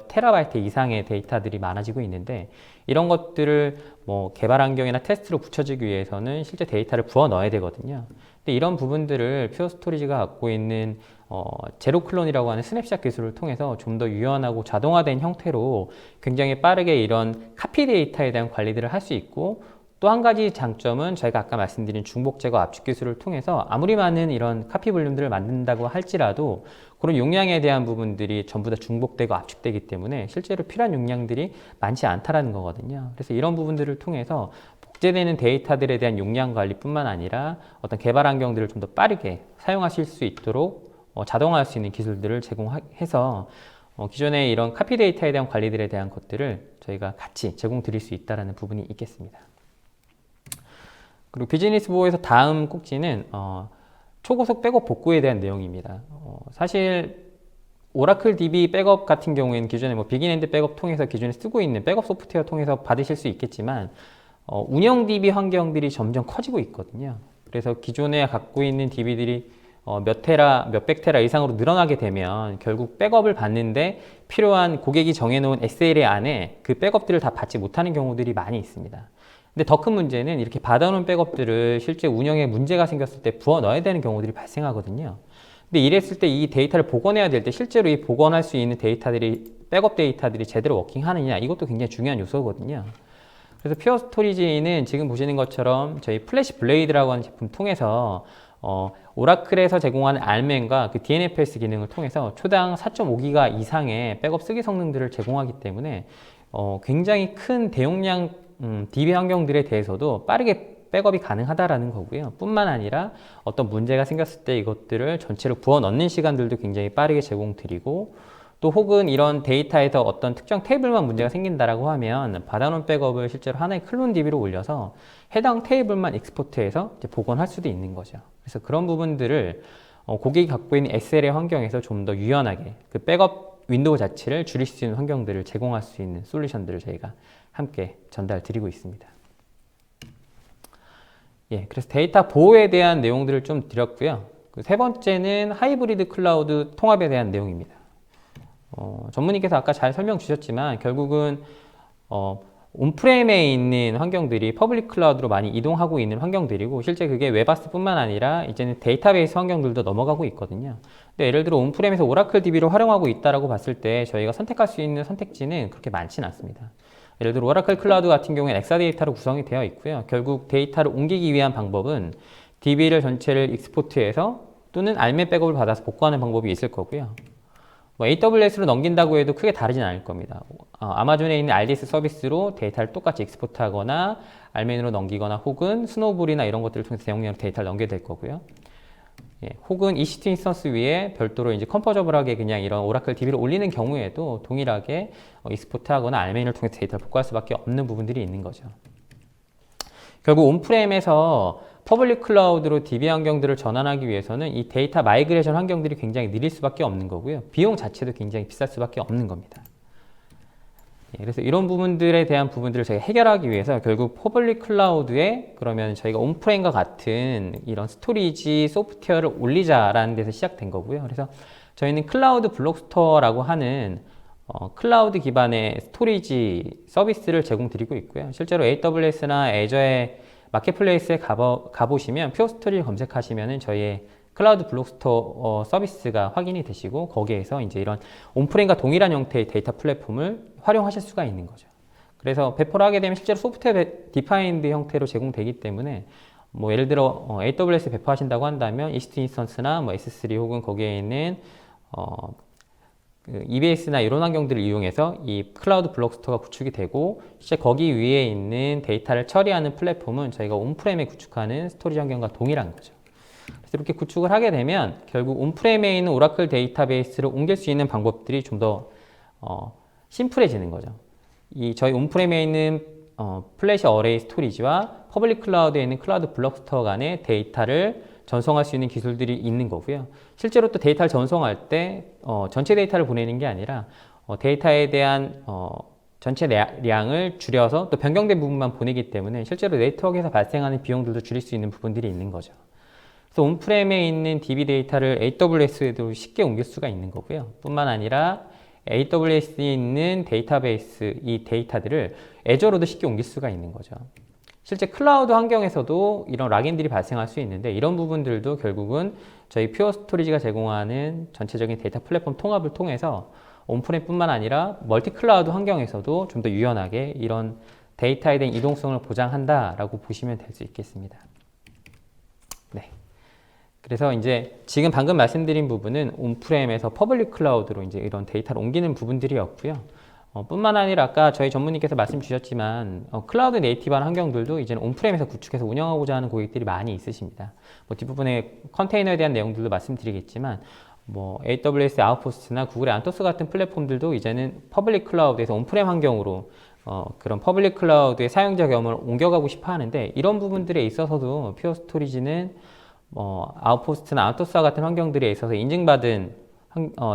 Speaker 3: 테라바이트 이상의 데이터들이 많아지고 있는데 이런 것들을 뭐 개발 환경이나 테스트로 붙여주기 위해서는 실제 데이터를 부어 넣어야 되거든요. 근데 이런 부분들을 퓨어 스토리지가 갖고 있는 제로 클론이라고 하는 스냅샷 기술을 통해서 좀 더 유연하고 자동화된 형태로 굉장히 빠르게 이런 카피 데이터에 대한 관리들을 할 수 있고 또 한 가지 장점은 저희가 아까 말씀드린 중복 제거 압축 기술을 통해서 아무리 많은 이런 카피 볼륨들을 만든다고 할지라도 그런 용량에 대한 부분들이 전부 다 중복되고 압축되기 때문에 실제로 필요한 용량들이 많지 않다라는 거거든요. 그래서 이런 부분들을 통해서 복제되는 데이터들에 대한 용량 관리뿐만 아니라 어떤 개발 환경들을 좀 더 빠르게 사용하실 수 있도록 자동화할 수 있는 기술들을 제공해서 기존의 이런 카피 데이터에 대한 관리들에 대한 것들을 저희가 같이 제공 드릴 수 있다는 부분이 있겠습니다. 그리고 비즈니스 보호에서 다음 꼭지는 초고속 백업 복구에 대한 내용입니다. 사실 오라클 DB 백업 같은 경우에는 기존에 뭐 비긴엔드 백업 통해서 기존에 쓰고 있는 백업 소프트웨어 통해서 받으실 수 있겠지만 운영 DB 환경들이 점점 커지고 있거든요. 그래서 기존에 갖고 있는 DB들이 몇백 테라 이상으로 늘어나게 되면 결국 백업을 받는데 필요한 고객이 정해놓은 SLA 안에 그 백업들을 다 받지 못하는 경우들이 많이 있습니다. 근데 더 큰 문제는 이렇게 받아놓은 백업들을 실제 운영에 문제가 생겼을 때 부어 넣어야 되는 경우들이 발생하거든요. 근데 이랬을 때 이 데이터를 복원해야 될 때 실제로 이 복원할 수 있는 데이터들이, 백업 데이터들이 제대로 워킹하느냐, 이것도 굉장히 중요한 요소거든요. 그래서 퓨어 스토리지는 지금 보시는 것처럼 저희 플래시 블레이드라고 하는 제품 통해서 오라클에서 제공하는 알맨과 그 DNFS 기능을 통해서 초당 4.5기가 이상의 백업 쓰기 성능들을 제공하기 때문에 굉장히 큰 대용량 DB 환경들에 대해서도 빠르게 백업이 가능하다라는 거고요. 뿐만 아니라 어떤 문제가 생겼을 때 이것들을 전체로 부어 넣는 시간들도 굉장히 빠르게 제공드리고 또 혹은 이런 데이터에서 어떤 특정 테이블만 문제가 생긴다라고 하면 받아놓은 백업을 실제로 하나의 클론 DB로 올려서 해당 테이블만 익스포트해서 이제 복원할 수도 있는 거죠. 그래서 그런 부분들을 고객이 갖고 있는 SLA 환경에서 좀 더 유연하게 그 백업 윈도우 자체를 줄일 수 있는 환경들을 제공할 수 있는 솔루션들을 저희가 함께 전달 드리고 있습니다. 그래서 데이터 보호에 대한 내용들을 좀 드렸고요. 그 세 번째는 하이브리드 클라우드 통합에 대한 내용입니다. 전문의께서 아까 잘 설명 주셨지만 결국은 온프레임에 있는 환경들이 퍼블릭 클라우드로 많이 이동하고 있는 환경들이고 실제 그게 웹아스뿐만 아니라 이제는 데이터베이스 환경들도 넘어가고 있거든요. 근데 예를 들어 온프레임에서 오라클 DB를 활용하고 있다라고 봤을 때 저희가 선택할 수 있는 선택지는 그렇게 많지는 않습니다. 예를 들어 오라클 클라우드 같은 경우에는 엑사데이터로 구성이 되어 있고요. 결국 데이터를 옮기기 위한 방법은 DB를 전체를 익스포트해서 또는 알맨 백업을 받아서 복구하는 방법이 있을 거고요. 뭐 AWS로 넘긴다고 해도 크게 다르진 않을 겁니다. 아마존에 있는 RDS 서비스로 데이터를 똑같이 익스포트하거나 알맨으로 넘기거나 혹은 스노우볼이나 이런 것들을 통해서 대용량으로 데이터를 넘겨야 될 거고요. 혹은 EC2 인스턴스 위에 별도로 이제 컴포저블하게 그냥 이런 오라클 DB를 올리는 경우에도 동일하게 익스포트하거나 알메인을 통해서 데이터를 복구할 수밖에 없는 부분들이 있는 거죠. 결국 온프렘에서 퍼블릭 클라우드로 DB 환경들을 전환하기 위해서는 이 데이터 마이그레이션 환경들이 굉장히 느릴 수밖에 없는 거고요. 비용 자체도 굉장히 비쌀 수밖에 없는 겁니다. 그래서 이런 부분들에 대한 부분들을 저희가 해결하기 위해서 결국 퍼블릭 클라우드에 그러면 저희가 온프렘과 같은 이런 스토리지 소프트웨어를 올리자라는 데서 시작된 거고요. 그래서 저희는 클라우드 블록스토어라고 하는 클라우드 기반의 스토리지 서비스를 제공드리고 있고요. 실제로 AWS나 애저의 마켓플레이스에 가보시면 퓨어스토리를 검색하시면 저희의 클라우드 블록스토어 서비스가 확인이 되시고 거기에서 이제 이런 온프렘과 동일한 형태의 데이터 플랫폼을 활용하실 수가 있는 거죠. 그래서 배포를 하게 되면 실제로 소프트웨어 디파인드 형태로 제공되기 때문에 뭐 예를 들어 AWS 배포하신다고 한다면 EC2 인스턴스나 뭐 S3 혹은 거기에 있는 그 EBS나 이런 환경들을 이용해서 이 클라우드 블록스토어가 구축이 되고 실제 거기 위에 있는 데이터를 처리하는 플랫폼은 저희가 온프렘에 구축하는 스토리지 환경과 동일한 거죠. 그래서 이렇게 구축을 하게 되면 결국 온프렘에 있는 오라클 데이터베이스를 옮길 수 있는 방법들이 좀 더 심플해지는 거죠. 이 저희 온프렘에 있는 플래시 어레이 스토리지와 퍼블릭 클라우드에 있는 클라우드 블록스토어 간의 데이터를 전송할 수 있는 기술들이 있는 거고요. 실제로 또 데이터를 전송할 때 전체 데이터를 보내는 게 아니라 데이터에 대한 전체 량을 줄여서 또 변경된 부분만 보내기 때문에 실제로 네트워크에서 발생하는 비용들도 줄일 수 있는 부분들이 있는 거죠. 그래서 온프렘에 있는 DB 데이터를 AWS에도 쉽게 옮길 수가 있는 거고요. 뿐만 아니라 AWS에 있는 데이터베이스 이 데이터들을 애저로도 쉽게 옮길 수가 있는 거죠. 실제 클라우드 환경에서도 이런 락인들이 발생할 수 있는데 이런 부분들도 결국은 저희 퓨어 스토리지가 제공하는 전체적인 데이터 플랫폼 통합을 통해서 온프렘뿐만 아니라 멀티 클라우드 환경에서도 좀 더 유연하게 이런 데이터에 대한 이동성을 보장한다라고 보시면 될 수 있겠습니다. 네. 그래서 이제 지금 방금 말씀드린 부분은 온프렘에서 퍼블릭 클라우드로 이제 이런 데이터를 옮기는 부분들이었고요. 뿐만 아니라 아까 저희 전문님께서 말씀 주셨지만 클라우드 네이티브한 환경들도 이제는 온프렘에서 구축해서 운영하고자 하는 고객들이 많이 있으십니다. 뭐 뒷부분에 컨테이너에 대한 내용들도 말씀드리겠지만 뭐 AWS 아웃포스트나 구글의 안토스 같은 플랫폼들도 이제는 퍼블릭 클라우드에서 온프렘 환경으로 그런 퍼블릭 클라우드의 사용자 경험을 옮겨가고 싶어 하는데 이런 부분들에 있어서도 퓨어 스토리지는 아웃포스트나 안토스와 같은 환경들에 있어서 인증받은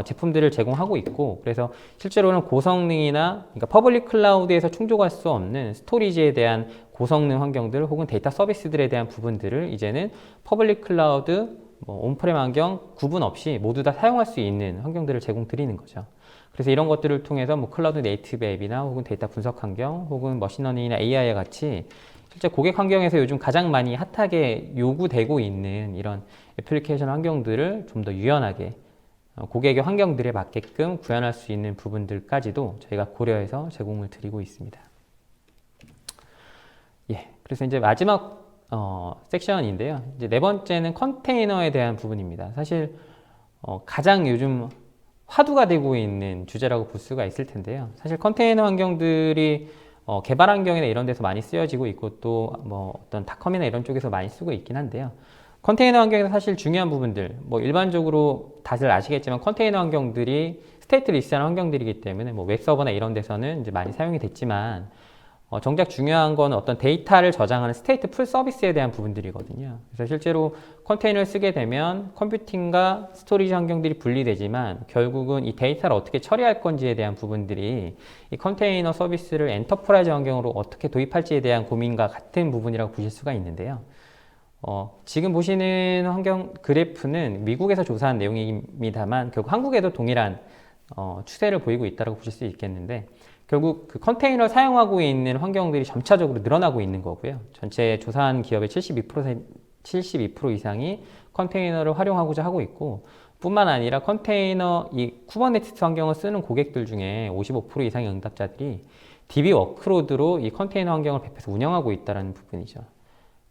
Speaker 3: 제품들을 제공하고 있고 그래서 실제로는 고성능이나 그러니까 퍼블릭 클라우드에서 충족할 수 없는 스토리지에 대한 고성능 환경들 혹은 데이터 서비스들에 대한 부분들을 이제는 퍼블릭 클라우드, 온프렘 환경 구분 없이 모두 다 사용할 수 있는 환경들을 제공드리는 거죠. 그래서 이런 것들을 통해서 뭐 클라우드 네이티브 앱이나 혹은 데이터 분석 환경 혹은 머신러닝이나 AI와 같이 실제 고객 환경에서 요즘 가장 많이 핫하게 요구되고 있는 이런 애플리케이션 환경들을 좀 더 유연하게 고객의 환경들에 맞게끔 구현할 수 있는 부분들까지도 저희가 고려해서 제공을 드리고 있습니다. 예, 그래서 이제 마지막 섹션인데요. 이제 네 번째는 컨테이너에 대한 부분입니다. 사실 가장 요즘 화두가 되고 있는 주제라고 볼 수가 있을 텐데요. 사실 컨테이너 환경들이 개발 환경이나 이런 데서 많이 쓰여지고 있고 또 뭐 어떤 닷컴이나 이런 쪽에서 많이 쓰고 있긴 한데요. 컨테이너 환경에서 사실 중요한 부분들, 뭐 일반적으로 다들 아시겠지만 컨테이너 환경들이 스테이트 리스트하는 환경들이기 때문에 뭐 웹서버나 이런 데서는 이제 많이 사용이 됐지만 정작 중요한 건 어떤 데이터를 저장하는 스테이트 풀 서비스에 대한 부분들이거든요. 그래서 실제로 컨테이너를 쓰게 되면 컴퓨팅과 스토리지 환경들이 분리되지만 결국은 이 데이터를 어떻게 처리할 건지에 대한 부분들이 이 컨테이너 서비스를 엔터프라이즈 환경으로 어떻게 도입할지에 대한 고민과 같은 부분이라고 보실 수가 있는데요. 지금 보시는 환경 그래프는 미국에서 조사한 내용입니다만 결국 한국에도 동일한 추세를 보이고 있다고 보실 수 있겠는데 결국 그 컨테이너를 사용하고 있는 환경들이 점차적으로 늘어나고 있는 거고요. 전체 조사한 기업의 72% 이상이 컨테이너를 활용하고자 하고 있고 뿐만 아니라 컨테이너 이 쿠버네티스 환경을 쓰는 고객들 중에 55% 이상의 응답자들이 DB 워크로드로 이 컨테이너 환경을 배포해서 운영하고 있다는 부분이죠.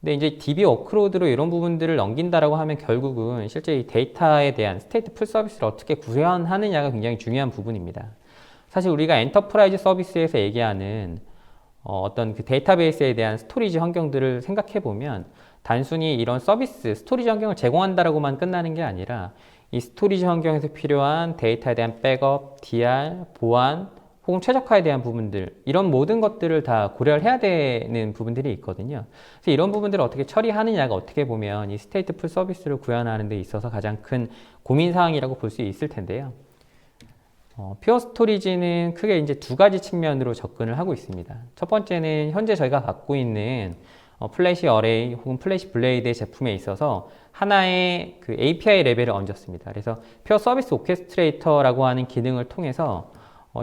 Speaker 3: 근데 이제 DB 워크로드로 이런 부분들을 넘긴다라고 하면 결국은 실제 이 데이터에 대한 스테이트 풀 서비스를 어떻게 구현하느냐가 굉장히 중요한 부분입니다. 사실 우리가 엔터프라이즈 서비스에서 얘기하는 어떤 그 데이터베이스에 대한 스토리지 환경들을 생각해 보면 단순히 이런 서비스, 스토리지 환경을 제공한다라고만 끝나는 게 아니라 이 스토리지 환경에서 필요한 데이터에 대한 백업, DR, 보안, 혹은 최적화에 대한 부분들, 이런 모든 것들을 다 고려를 해야 되는 부분들이 있거든요. 그래서 이런 부분들을 어떻게 처리하느냐가 어떻게 보면 이 스테이트풀 서비스를 구현하는 데 있어서 가장 큰 고민사항이라고 볼 수 있을 텐데요. 퓨어 스토리지는 크게 이제 두 가지 측면으로 접근을 하고 있습니다. 첫 번째는 현재 저희가 갖고 있는 플래시 어레이 혹은 플래시 블레이드의 제품에 있어서 하나의 그 API 레벨을 얹었습니다. 그래서 퓨어 서비스 오케스트레이터라고 하는 기능을 통해서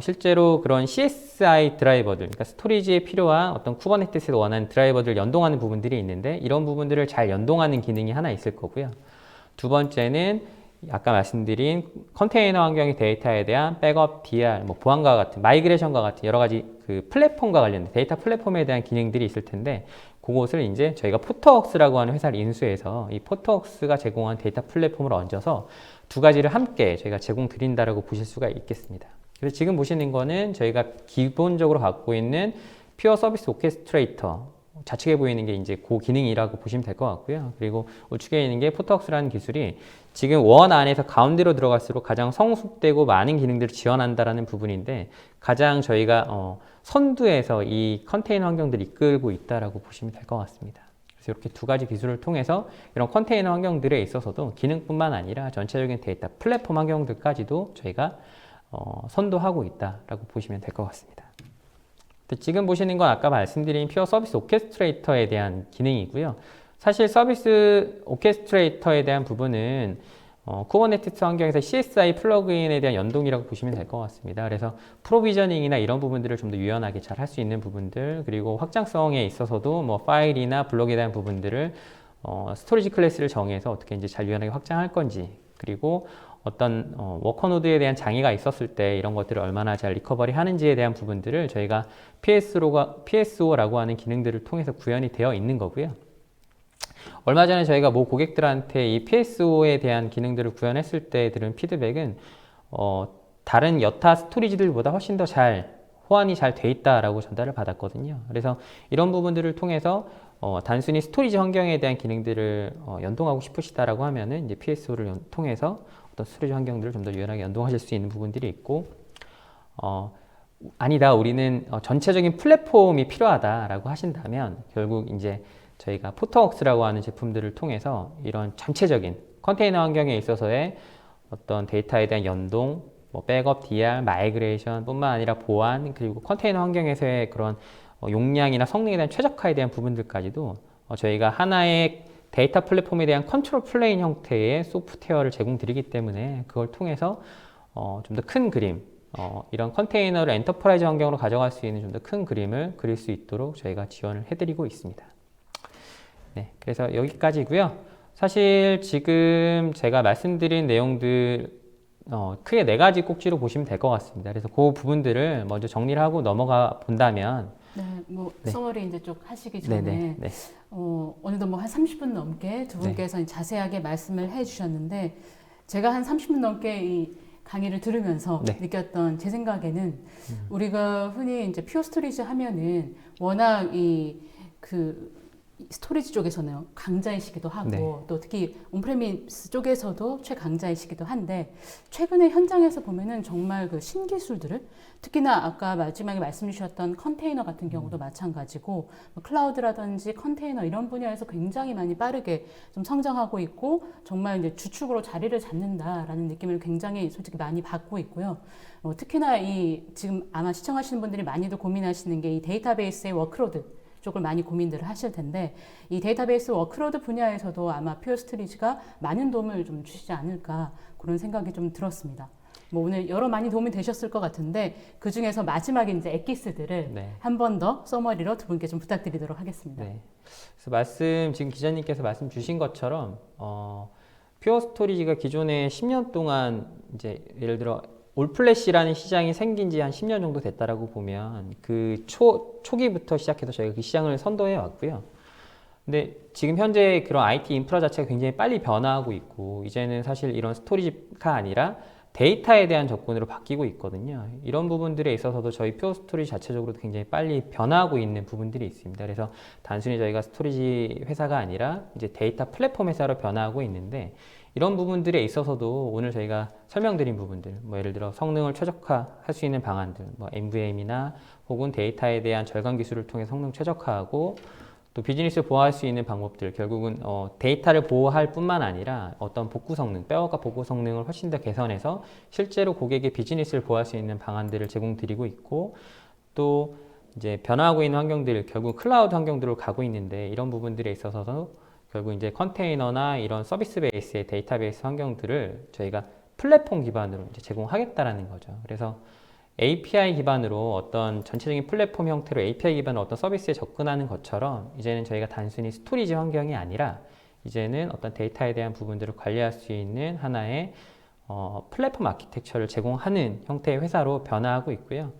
Speaker 3: 실제로 그런 CSI 드라이버들, 그러니까 스토리지에 필요한 어떤 쿠버네티스에서 원하는 드라이버들을 연동하는 부분들이 있는데 이런 부분들을 잘 연동하는 기능이 하나 있을 거고요. 두 번째는 아까 말씀드린 컨테이너 환경의 데이터에 대한 백업, DR, 뭐 보안과 같은, 마이그레이션과 같은 여러 가지 그 플랫폼과 관련된 데이터 플랫폼에 대한 기능들이 있을 텐데 그것을 이제 저희가 포터웍스라고 하는 회사를 인수해서 이 포터웍스가 제공한 데이터 플랫폼을 얹어서 두 가지를 함께 저희가 제공 드린다라고 보실 수가 있겠습니다. 그래서 지금 보시는 거는 저희가 기본적으로 갖고 있는 퓨어 서비스 오케스트레이터 좌측에 보이는 게 이제 그 기능이라고 보시면 될 것 같고요. 그리고 우측에 있는 게 포터웍스라는 기술이 지금 원 안에서 가운데로 들어갈수록 가장 성숙되고 많은 기능들을 지원한다라는 부분인데 가장 저희가 선두에서 이 컨테이너 환경들을 이끌고 있다라고 보시면 될 것 같습니다. 그래서 이렇게 두 가지 기술을 통해서 이런 컨테이너 환경들에 있어서도 기능뿐만 아니라 전체적인 데이터 플랫폼 환경들까지도 저희가 선도하고 있다라고 보시면 될 것 같습니다. 지금 보시는 건 아까 말씀드린 퓨어 서비스 오케스트레이터에 대한 기능이고요. 사실 서비스 오케스트레이터에 대한 부분은 쿠버네티스 환경에서 CSI 플러그인에 대한 연동이라고 보시면 될 것 같습니다. 그래서 프로비저닝이나 이런 부분들을 좀 더 유연하게 잘 할 수 있는 부분들, 그리고 확장성에 있어서도 뭐 파일이나 블록에 대한 부분들을 스토리지 클래스를 정해서 어떻게 이제 잘 유연하게 확장할 건지, 그리고 어떤 워커노드에 대한 장애가 있었을 때 이런 것들을 얼마나 잘 리커버리 하는지에 대한 부분들을 저희가 PSO라고 하는 기능들을 통해서 구현이 되어 있는 거고요. 얼마 전에 저희가 모 고객들한테 이 PSO에 대한 기능들을 구현했을 때 들은 피드백은 다른 여타 스토리지들보다 훨씬 더 호환이 잘 돼 있다라고 전달을 받았거든요. 그래서 이런 부분들을 통해서 단순히 스토리지 환경에 대한 기능들을 연동하고 싶으시다라고 하면은 이제 PSO를 통해서 어떤 스토리지 환경들을 좀 더 유연하게 연동하실 수 있는 부분들이 있고, 아니다, 우리는 전체적인 플랫폼이 필요하다라고 하신다면 결국 이제 저희가 포터웍스라고 하는 제품들을 통해서 이런 전체적인 컨테이너 환경에 있어서의 어떤 데이터에 대한 연동, 뭐 백업, DR, 마이그레이션 뿐만 아니라 보안, 그리고 컨테이너 환경에서의 그런 용량이나 성능에 대한 최적화에 대한 부분들까지도 저희가 하나의 데이터 플랫폼에 대한 컨트롤 플레인 형태의 소프트웨어를 제공드리기 때문에 그걸 통해서 좀 더 큰 그림, 이런 컨테이너를 엔터프라이즈 환경으로 가져갈 수 있는 좀 더 큰 그림을 그릴 수 있도록 저희가 지원을 해드리고 있습니다. 네, 그래서 여기까지고요. 사실 지금 제가 말씀드린 내용들 크게 네 가지 꼭지로 보시면 될 것 같습니다. 그래서 그 부분들을 먼저 정리를 하고 넘어가 본다면,
Speaker 1: 네, 뭐
Speaker 3: 네.
Speaker 1: 서머리 이제 쭉 하시기 전에
Speaker 3: 네네.
Speaker 1: 어느덧 뭐 한 30분 넘게 두 분께서 자세하게 말씀을 해주셨는데 제가 한 30분 넘게 이 강의를 들으면서
Speaker 3: 네.
Speaker 1: 느꼈던 제 생각에는 우리가 흔히 이제 퓨어 스토리지 하면은 워낙 그 스토리지 쪽에서는 강자이시기도 하고
Speaker 3: 네.
Speaker 1: 또 특히 온프레미스 쪽에서도 최강자이시기도 한데 최근에 현장에서 보면은 정말 그 신기술들을 특히나 아까 마지막에 말씀 주셨던 컨테이너 같은 경우도 마찬가지고 뭐 클라우드라든지 컨테이너 이런 분야에서 굉장히 많이 빠르게 좀 성장하고 있고 정말 이제 주축으로 자리를 잡는다라는 느낌을 굉장히 솔직히 많이 받고 있고요. 특히나 지금 아마 시청하시는 분들이 많이들 고민하시는 게 이 데이터베이스의 워크로드 쪽을 많이 고민들을 하실 텐데 이 데이터베이스 워크로드 분야에서도 아마 퓨어 스토리지가 많은 도움을 좀 주시지 않을까 그런 생각이 좀 들었습니다. 뭐 오늘 여러 많이 도움이 되셨을 것 같은데 그 중에서 마지막에 이제 엑기스들을
Speaker 3: 네.
Speaker 1: 한 번 더 서머리로 두 분께 좀 부탁드리도록 하겠습니다.
Speaker 3: 네. 그래서 지금 기자님께서 말씀 주신 것처럼 퓨어 스토리지가 기존에 10년 동안 이제 예를 들어 올플래시라는 시장이 생긴 지 한 10년 정도 됐다라고 보면 그 초기부터 시작해서 저희가 그 시장을 선도해 왔고요. 근데 지금 현재 그런 IT 인프라 자체가 굉장히 빨리 변화하고 있고 이제는 사실 이런 스토리지가 아니라 데이터에 대한 접근으로 바뀌고 있거든요. 이런 부분들에 있어서도 저희 퓨어 스토리지 자체적으로도 굉장히 빨리 변화하고 있는 부분들이 있습니다. 그래서 단순히 저희가 스토리지 회사가 아니라 이제 데이터 플랫폼 회사로 변화하고 있는데, 이런 부분들에 있어서도 오늘 저희가 설명드린 부분들, 뭐 예를 들어 성능을 최적화할 수 있는 방안들, 뭐 MVM이나 혹은 데이터에 대한 절감 기술을 통해 성능 최적화하고, 또 비즈니스를 보호할 수 있는 방법들, 결국은 데이터를 보호할 뿐만 아니라 어떤 복구 성능, 백업과 복구 성능을 훨씬 더 개선해서 실제로 고객의 비즈니스를 보호할 수 있는 방안들을 제공드리고 있고, 또 이제 변화하고 있는 환경들, 결국 클라우드 환경들로 가고 있는데, 이런 부분들에 있어서도 결국 이제 컨테이너나 이런 서비스 베이스의 데이터베이스 환경들을 저희가 플랫폼 기반으로 이제 제공하겠다라는 거죠. 그래서 API 기반으로 어떤 전체적인 플랫폼 형태로 API 기반으로 어떤 서비스에 접근하는 것처럼, 이제는 저희가 단순히 스토리지 환경이 아니라 이제는 어떤 데이터에 대한 부분들을 관리할 수 있는 하나의 플랫폼 아키텍처를 제공하는 형태의 회사로 변화하고 있고요.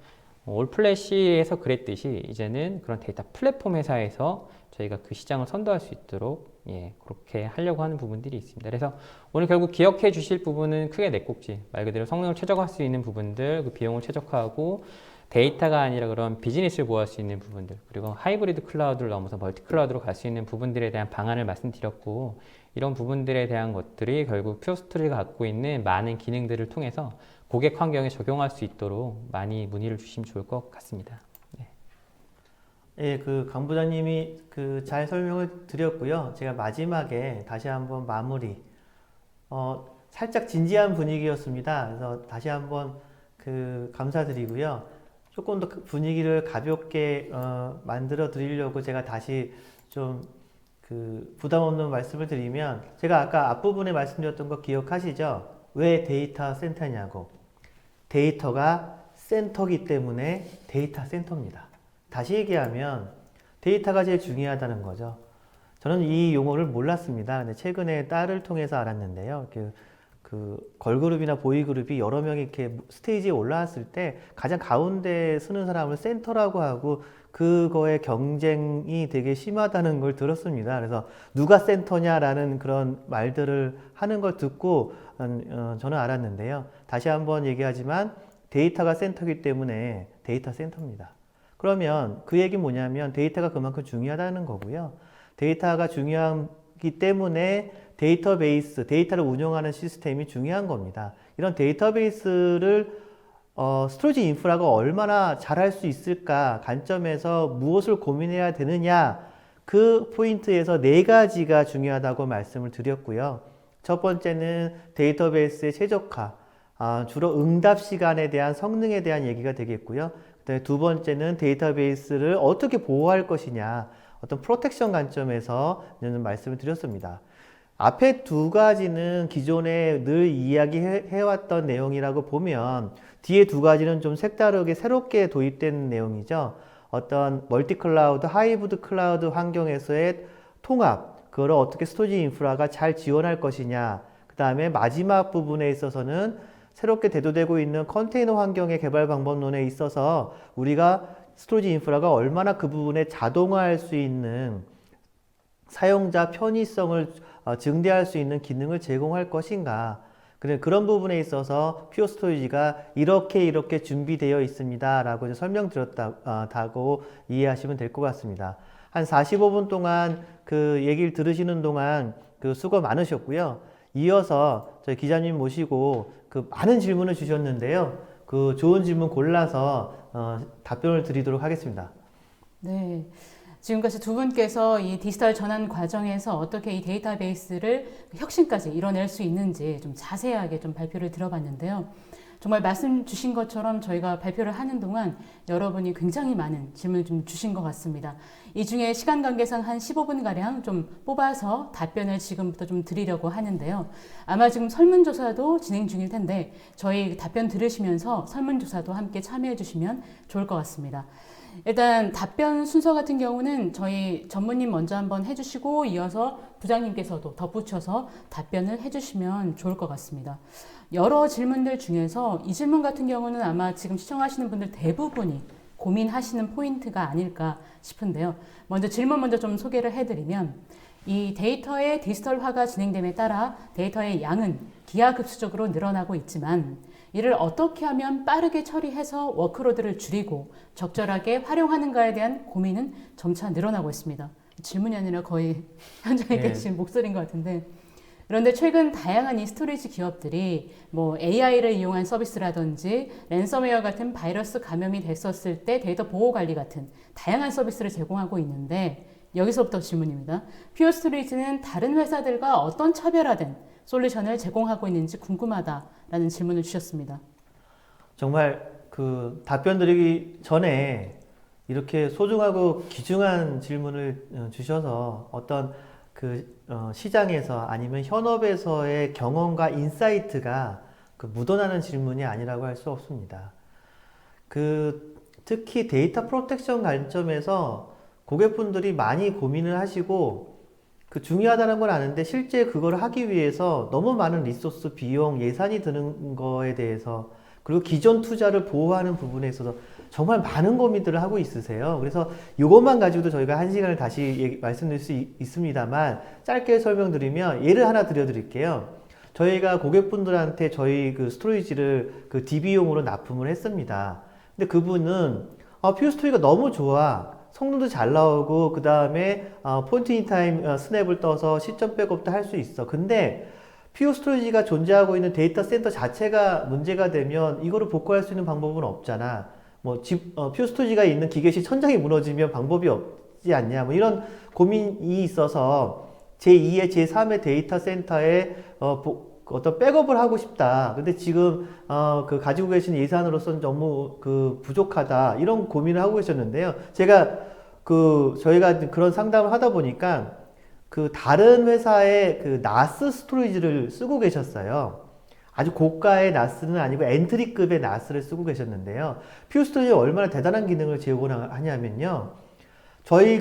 Speaker 3: 올플래시에서 그랬듯이 이제는 그런 데이터 플랫폼 회사에서 저희가 그 시장을 선도할 수 있도록 그렇게 하려고 하는 부분들이 있습니다. 그래서 오늘 결국 기억해 주실 부분은 크게 네 꼭지, 말 그대로 성능을 최적화할 수 있는 부분들, 그 비용을 최적화하고, 데이터가 아니라 그런 비즈니스를 보호할 수 있는 부분들, 그리고 하이브리드 클라우드를 넘어서 멀티 클라우드로 갈 수 있는 부분들에 대한 방안을 말씀드렸고, 이런 부분들에 대한 것들이 결국 퓨어스토리가 갖고 있는 많은 기능들을 통해서 고객 환경에 적용할 수 있도록 많이 문의를 주시면 좋을 것 같습니다.
Speaker 2: 예, 강 부장님이 잘 설명을 드렸고요. 제가 마지막에 다시 한번 마무리, 살짝 진지한 분위기였습니다. 그래서 다시 한번 감사드리고요. 조금 더 분위기를 가볍게 만들어 드리려고 제가 다시 좀 부담 없는 말씀을 드리면, 제가 아까 앞부분에 말씀드렸던 거 기억하시죠? 왜 데이터 센터냐고. 데이터가 센터기 때문에 데이터 센터입니다. 다시 얘기하면 데이터가 제일 중요하다는 거죠. 저는 이 용어를 몰랐습니다. 근데 최근에 딸을 통해서 알았는데요. 걸그룹이나 보이그룹이 여러 명이 이렇게 스테이지에 올라왔을 때 가장 가운데 서는 사람을 센터라고 하고, 그거의 경쟁이 되게 심하다는 걸 들었습니다. 그래서 누가 센터냐라는 그런 말들을 하는 걸 듣고 저는 알았는데요. 다시 한번 얘기하지만 데이터가 센터이기 때문에 데이터 센터입니다. 그러면 그 얘기는 뭐냐면 데이터가 그만큼 중요하다는 거고요. 데이터가 중요하기 때문에 데이터베이스, 데이터를 운영하는 시스템이 중요한 겁니다. 이런 데이터베이스를 스토리지 인프라가 얼마나 잘할 수 있을까 관점에서 무엇을 고민해야 되느냐, 그 포인트에서 네 가지가 중요하다고 말씀을 드렸고요. 첫 번째는 데이터베이스의 최적화, 주로 응답 시간에 대한 성능에 대한 얘기가 되겠고요. 두 번째는 데이터베이스를 어떻게 보호할 것이냐, 어떤 프로텍션 관점에서 말씀을 드렸습니다. 앞에 두 가지는 기존에 늘 이야기해왔던 내용이라고 보면, 뒤에 두 가지는 좀 색다르게 새롭게 도입된 내용이죠. 어떤 멀티 클라우드, 하이브리드 클라우드 환경에서의 통합, 그걸 어떻게 스토리지 인프라가 잘 지원할 것이냐, 그 다음에 마지막 부분에 있어서는 새롭게 대두되고 있는 컨테이너 환경의 개발 방법론에 있어서 우리가 스토리지 인프라가 얼마나 그 부분에 자동화할 수 있는, 사용자 편의성을 증대할 수 있는 기능을 제공할 것인가, 그런 부분에 있어서 퓨어 스토리지가 이렇게 준비되어 있습니다 라고 설명드렸다고 이해하시면 될 것 같습니다. 한 45분 동안 얘기를 들으시는 동안 수고 많으셨고요. 이어서 저희 기자님 모시고 많은 질문을 주셨는데요. 좋은 질문 골라서 답변을 드리도록 하겠습니다.
Speaker 1: 네. 지금까지 두 분께서 이 디지털 전환 과정에서 어떻게 이 데이터베이스를 혁신까지 이뤄낼 수 있는지 좀 자세하게 좀 발표를 들어봤는데요. 정말 말씀 주신 것처럼 저희가 발표를 하는 동안 여러분이 굉장히 많은 질문을 좀 주신 것 같습니다. 이 중에 시간 관계상 한 15분가량 좀 뽑아서 답변을 지금부터 좀 드리려고 하는데요. 아마 지금 설문조사도 진행 중일 텐데 저희 답변 들으시면서 설문조사도 함께 참여해 주시면 좋을 것 같습니다. 일단 답변 순서 같은 경우는 저희 전무님 먼저 한번 해주시고 이어서 부장님께서도 덧붙여서 답변을 해주시면 좋을 것 같습니다. 여러 질문들 중에서 이 질문 같은 경우는 아마 지금 시청하시는 분들 대부분이 고민하시는 포인트가 아닐까 싶은데요. 먼저 질문 좀 소개를 해드리면, 이 데이터의 디지털화가 진행됨에 따라 데이터의 양은 기하급수적으로 늘어나고 있지만 이를 어떻게 하면 빠르게 처리해서 워크로드를 줄이고 적절하게 활용하는가에 대한 고민은 점차 늘어나고 있습니다. 질문이 아니라 거의 현장에
Speaker 2: 네.
Speaker 1: 계신 목소리인 것 같은데 그런데 최근 다양한 이 스토리지 기업들이 뭐 AI를 이용한 서비스라든지 랜섬웨어 같은 바이러스 감염이 됐었을 때 데이터 보호 관리 같은 다양한 서비스를 제공하고 있는데 여기서부터 질문입니다. 퓨어스토리지는 다른 회사들과 어떤 차별화된 솔루션을 제공하고 있는지 궁금하다라는 질문을 주셨습니다.
Speaker 2: 정말 그 답변 드리기 전에 이렇게 소중하고 귀중한 질문을 주셔서 어떤 시장에서 아니면 현업에서의 경험과 인사이트가 묻어나는 질문이 아니라고 할 수 없습니다. 특히 데이터 프로텍션 관점에서 고객분들이 많이 고민을 하시고 중요하다는 건 아는데 실제 그걸 하기 위해서 너무 많은 리소스, 비용, 예산이 드는 거에 대해서 그리고 기존 투자를 보호하는 부분에 있어서 정말 많은 고민들을 하고 있으세요. 그래서 이것만 가지고도 저희가 한 시간을 다시 말씀드릴 수 있습니다만 짧게 설명드리면 예를 하나 드려드릴게요. 저희가 고객분들한테 저희 스토리지를 DB용으로 납품을 했습니다. 근데 그분은 퓨어스토리가 너무 좋아. 성능도 잘 나오고 그 다음에 포인트 인 타임 스냅을 떠서 시점 백업도 할 수 있어. 근데 퓨어스토리지가 존재하고 있는 데이터 센터 자체가 문제가 되면 이거를 복구할 수 있는 방법은 없잖아. 퓨어스토리지가 있는 기계실 천장이 무너지면 방법이 없지 않냐. 이런 고민이 있어서 제2의 제3의 데이터 센터에 어떤 백업을 하고 싶다. 근데 지금 가지고 계신 예산으로서는 너무 부족하다. 이런 고민을 하고 계셨는데요. 저희가 그런 상담을 하다 보니까 다른 회사의 나스 스토리지를 쓰고 계셨어요. 아주 고가의 나스는 아니고 엔트리급의 나스를 쓰고 계셨는데요. 퓨어스토리지가 얼마나 대단한 기능을 제공하냐면요. 저희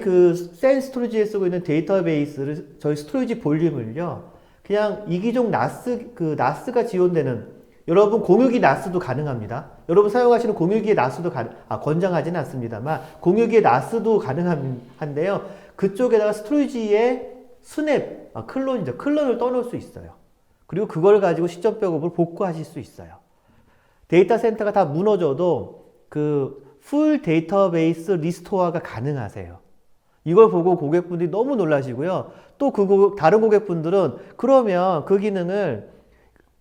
Speaker 2: 센 스토리지에 쓰고 있는 데이터베이스를 저희 스토리지 볼륨을요. 그냥 이기종 나스가 지원되는 여러분 공유기 나스도 가능합니다. 여러분 사용하시는 공유기의 나스도 권장하지는 않습니다만 공유기의 나스도 가능한데요. 그쪽에다가 스토리지에 스냅, 클론이죠. 클론을 떠놓을 수 있어요. 그리고 그걸 가지고 시점 백업을 복구하실 수 있어요. 데이터 센터가 다 무너져도 풀 데이터베이스 리스토어가 가능하세요. 이걸 보고 고객분들이 너무 놀라시고요. 또 다른 고객분들은 그러면 그 기능을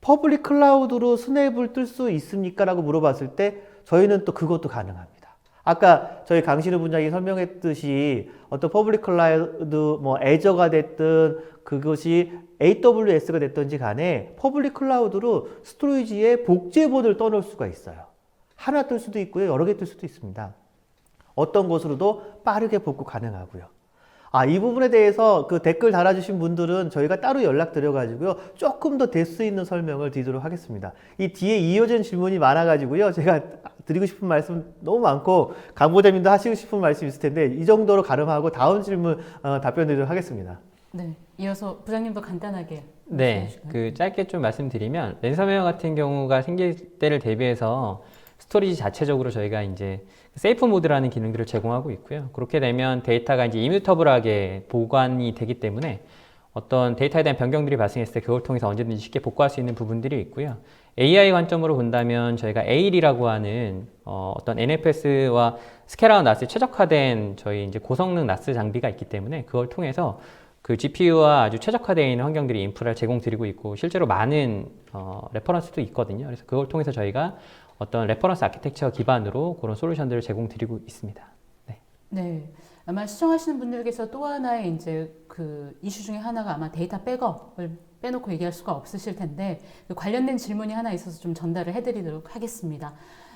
Speaker 2: 퍼블릭 클라우드로 스냅을 뜰 수 있습니까? 라고 물어봤을 때 저희는 또 그것도 가능합니다. 아까 저희 강신우 분장이 설명했듯이 어떤 퍼블릭 클라우드, 애저가 됐든 그것이 AWS가 됐든지 간에 퍼블릭 클라우드로 스토리지에 복제본을 떠놓을 수가 있어요. 하나 뜰 수도 있고요. 여러 개 뜰 수도 있습니다. 어떤 곳으로도 빠르게 복구 가능하고요. 이 부분에 대해서 댓글 달아주신 분들은 저희가 따로 연락드려가지고요. 조금 더 될 수 있는 설명을 드리도록 하겠습니다. 이 뒤에 이어진 질문이 많아가지고요. 제가 드리고 싶은 말씀 너무 많고, 강보자님도 하시고 싶은 말씀 있을 텐데, 이 정도로 가름하고 다음 질문 답변 드리도록 하겠습니다.
Speaker 1: 네, 이어서 부장님도 간단하게.
Speaker 3: 네, 짧게 좀 말씀드리면, 랜섬웨어 같은 경우가 생길 때를 대비해서 스토리지 자체적으로 저희가 이제 세이프 모드라는 기능들을 제공하고 있고요. 그렇게 되면 데이터가 이제 이뮤터블하게 보관이 되기 때문에 어떤 데이터에 대한 변경들이 발생했을 때 그걸 통해서 언제든지 쉽게 복구할 수 있는 부분들이 있고요. AI 관점으로 본다면 저희가 AI라고 하는 어떤 NFS와 스케일아웃 나스에 최적화된 저희 이제 고성능 나스 장비가 있기 때문에 그걸 통해서 GPU와 아주 최적화되어 있는 환경들이 인프라를 제공드리고 있고 실제로 많은 레퍼런스도 있거든요. 그래서 그걸 통해서 저희가 어떤 레퍼런스 아키텍처 기반으로 그런 솔루션들을 제공드리고 있습니다. 네.
Speaker 1: 네. 아마 시청하시는 분들께서 또 하나의 이제 이슈 중에 하나가 아마 데이터 백업을 빼놓고 얘기할 수가 없으실 텐데 관련된 질문이 하나 있어서 좀 전달을 해드리도록 하겠습니다.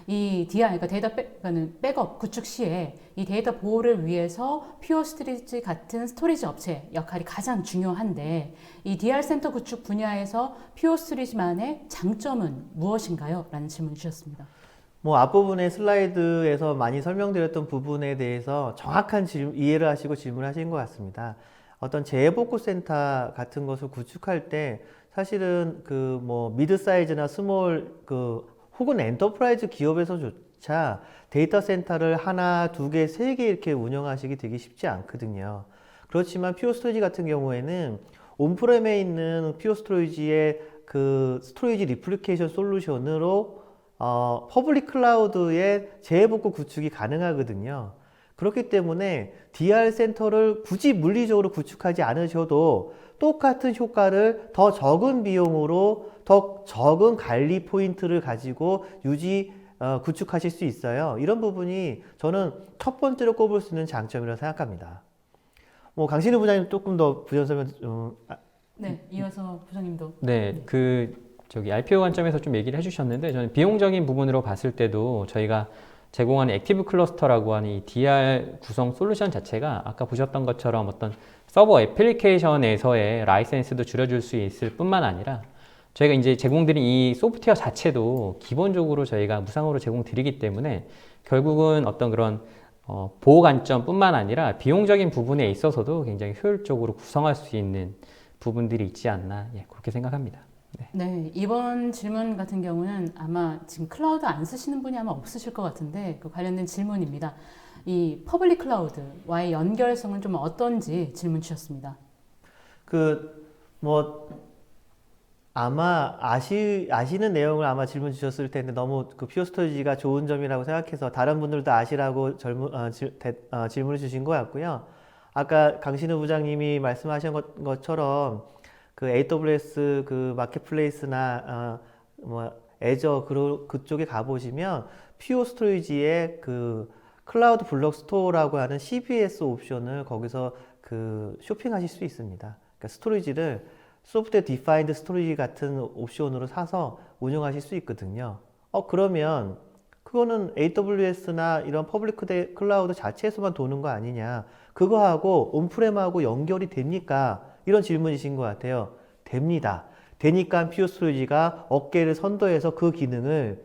Speaker 1: 이 DR, 그러니까 백업 구축 시에 이 데이터 보호를 위해서 퓨어스토리지 같은 스토리지 업체 역할이 가장 중요한데 이 DR 센터 구축 분야에서 퓨어스토리지만의 장점은 무엇인가요? 라는 질문 주셨습니다.
Speaker 2: 앞부분의 슬라이드에서 많이 설명드렸던 부분에 대해서 정확한 이해를 하시고 질문하신 것 같습니다. 어떤 재해복구센터 같은 것을 구축할 때 사실은 미드 사이즈나 스몰 혹은 엔터프라이즈 기업에서조차 데이터 센터를 하나, 두 개, 세 개 이렇게 운영하시기 되게 쉽지 않거든요. 그렇지만 퓨어 스토리지 같은 경우에는 온프렘에 있는 퓨어 스토리지의 그 스토리지 리플리케이션 솔루션으로 퍼블릭 클라우드의 재해복구 구축이 가능하거든요. 그렇기 때문에 DR 센터를 굳이 물리적으로 구축하지 않으셔도 똑같은 효과를 더 적은 비용으로 더 적은 관리 포인트를 가지고 구축하실 수 있어요. 이런 부분이 저는 첫 번째로 꼽을 수 있는 장점이라고 생각합니다. 뭐 강신우 부장님 조금 더 부연 설명
Speaker 1: 네, 이어서 부장님도.
Speaker 3: 네, 저기 RPO 관점에서 좀 얘기를 해주셨는데 저는 비용적인 부분으로 봤을 때도 저희가 제공하는 액티브 클러스터라고 하는 이 DR 구성 솔루션 자체가 아까 보셨던 것처럼 어떤 서버 애플리케이션에서의 라이센스도 줄여줄 수 있을 뿐만 아니라 저희가 이제 제공드린 이 소프트웨어 자체도 기본적으로 저희가 무상으로 제공드리기 때문에 결국은 어떤 그런 보호 관점뿐만 아니라 비용적인 부분에 있어서도 굉장히 효율적으로 구성할 수 있는 부분들이 있지 않나 그렇게 생각합니다.
Speaker 1: 네, 이번 질문 같은 경우는 아마 지금 클라우드 안 쓰시는 분이 아마 없으실 것 같은데 그 관련된 질문입니다. 이 퍼블릭 클라우드와의 연결성은 좀 어떤지 질문 주셨습니다.
Speaker 2: 아마 아시는 내용을 아마 질문 주셨을 텐데 너무 그 퓨어 스토리지가 좋은 점이라고 생각해서 다른 분들도 아시라고 질문을 주신 것 같고요. 아까 강신우 부장님이 말씀하신 것처럼 그 AWS 그 마켓플레이스나 애저 그쪽에 가보시면 퓨어 스토리지의 그 클라우드 블록 스토어라고 하는 CBS 옵션을 거기서 그 쇼핑하실 수 있습니다. 그러니까 스토리지를 소프트웨어 디파인드 스토리지 같은 옵션으로 사서 운영하실 수 있거든요. 그러면 그거는 AWS나 이런 퍼블릭 클라우드 자체에서만 도는 거 아니냐. 그거하고 온프렘하고 연결이 됩니까? 이런 질문이신 것 같아요. 됩니다. 되니까 퓨어 스토리지가 어깨를 선도해서 그 기능을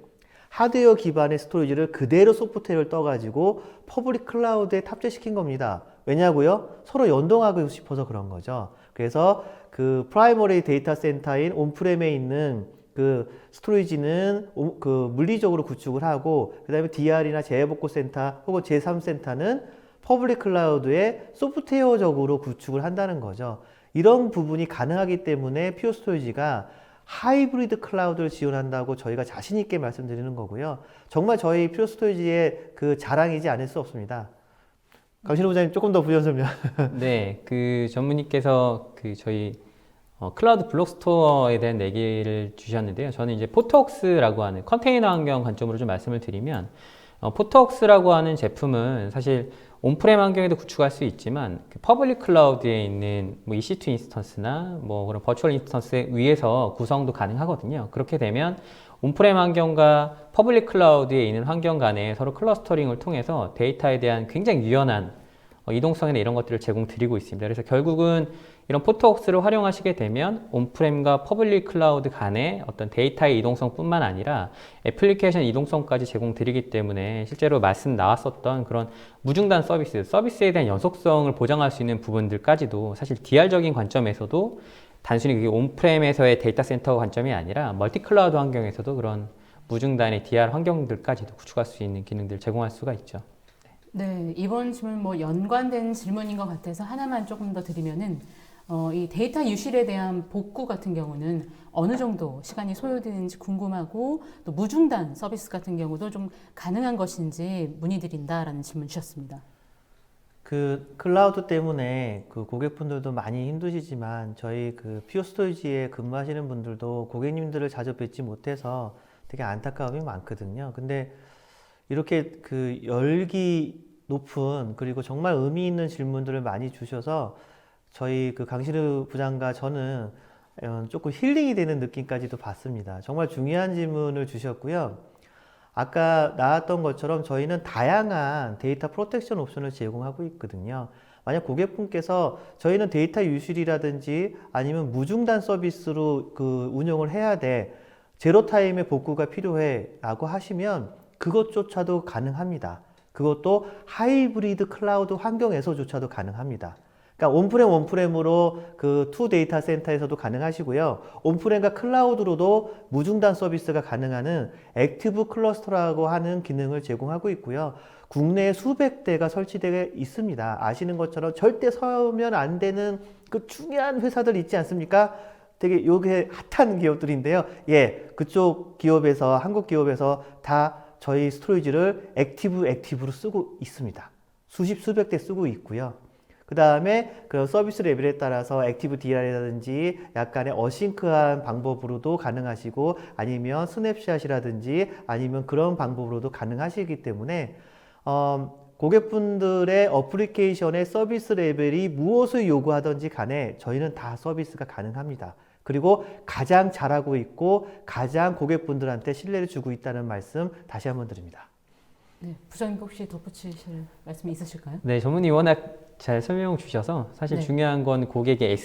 Speaker 2: 하드웨어 기반의 스토리지를 그대로 소프트웨어를 떠가지고 퍼블릭 클라우드에 탑재시킨 겁니다. 왜냐고요? 서로 연동하고 싶어서 그런 거죠. 그래서 그 프라이머리 데이터 센터인 온프렘에 있는 그 스토리지는 그 물리적으로 구축을 하고 그 다음에 DR이나 재해복구 센터 혹은 제3센터는 퍼블릭 클라우드에 소프트웨어적으로 구축을 한다는 거죠. 이런 부분이 가능하기 때문에 퓨어 스토리지가 하이브리드 클라우드를 지원한다고 저희가 자신 있게 말씀드리는 거고요. 정말 저희 퓨어 스토리지의 그 자랑이지 않을 수 없습니다. 강신우 부장님 조금 더 부연 설명.
Speaker 3: 네, 그 전무님께서 저희 클라우드 블록 스토어에 대한 얘기를 주셨는데요. 저는 이제 포트웍스라고 하는 컨테이너 환경 관점으로 좀 말씀을 드리면 포트웍스라고 하는 제품은 사실 온프렘 환경에도 구축할 수 있지만 그 퍼블릭 클라우드에 있는 뭐 EC2 인스턴스나 뭐 그런 버추얼 인스턴스 위에서 구성도 가능하거든요. 그렇게 되면 온프렘 환경과 퍼블릭 클라우드에 있는 환경 간에 서로 클러스터링을 통해서 데이터에 대한 굉장히 유연한 이동성이나 이런 것들을 제공드리고 있습니다. 그래서 결국은 이런 포트웍스를 활용하시게 되면 온프렘과 퍼블릭 클라우드 간의 어떤 데이터의 이동성뿐만 아니라 애플리케이션 이동성까지 제공드리기 때문에 실제로 말씀 나왔었던 그런 무중단 서비스에 대한 연속성을 보장할 수 있는 부분들까지도 사실 DR적인 관점에서도 단순히 그게 온프렘에서의 데이터 센터 관점이 아니라 멀티 클라우드 환경에서도 그런 무중단의 DR 환경들까지도 구축할 수 있는 기능들을 제공할 수가 있죠.
Speaker 1: 네, 이번 질문 뭐 연관된 질문인 것 같아서 하나만 조금 더 드리면은 이 데이터 유실에 대한 복구 같은 경우는 어느 정도 시간이 소요되는지 궁금하고 또 무중단 서비스 같은 경우도 좀 가능한 것인지 문의드린다라는 질문 주셨습니다.
Speaker 2: 그 클라우드 때문에 그 고객분들도 많이 힘드시지만 저희 그 퓨어 스토리지에 근무하시는 분들도 고객님들을 자주 뵙지 못해서 되게 안타까움이 많거든요. 근데 이렇게 그 열기 높은 그리고 정말 의미 있는 질문들을 많이 주셔서 저희 그 강신우 부장과 저는 조금 힐링이 되는 느낌까지도 받습니다. 정말 중요한 질문을 주셨고요. 아까 나왔던 것처럼 저희는 다양한 데이터 프로텍션 옵션을 제공하고 있거든요. 만약 고객분께서 저희는 데이터 유실이라든지 아니면 무중단 서비스로 그 운영을 해야 돼, 제로 타임의 복구가 필요해 라고 하시면 그것조차도 가능합니다. 그것도 하이브리드 클라우드 환경에서조차도 가능합니다. 그러니까 온프렘으로 그 투 데이터 센터에서도 가능하시고요. 온프렘과 클라우드로도 무중단 서비스가 가능한 액티브 클러스터라고 하는 기능을 제공하고 있고요. 국내에 수백 대가 설치되어 있습니다. 아시는 것처럼 절대 서면 안 되는 그 중요한 회사들 있지 않습니까? 되게 요게 핫한 기업들인데요. 예, 그쪽 기업에서, 한국 기업에서 다 저희 스토리지를 액티브로 쓰고 있습니다. 수백 대 쓰고 있고요. 그 다음에 그 서비스 레벨에 따라서 액티브 DR이라든지 약간의 어싱크한 방법으로도 가능하시고 아니면 스냅샷이라든지 아니면 그런 방법으로도 가능하시기 때문에 고객분들의 어플리케이션의 서비스 레벨이 무엇을 요구하든지 간에 저희는 다 서비스가 가능합니다. 그리고 가장 잘하고 있고 가장 고객분들한테 신뢰를 주고 있다는 말씀 다시 한번 드립니다.
Speaker 1: 네, 부장님 혹시 덧붙이실 말씀이 있으실까요?
Speaker 3: 네, 전문의 워낙 잘 설명 주셔서 사실
Speaker 1: 네.
Speaker 3: 중요한 건 고객의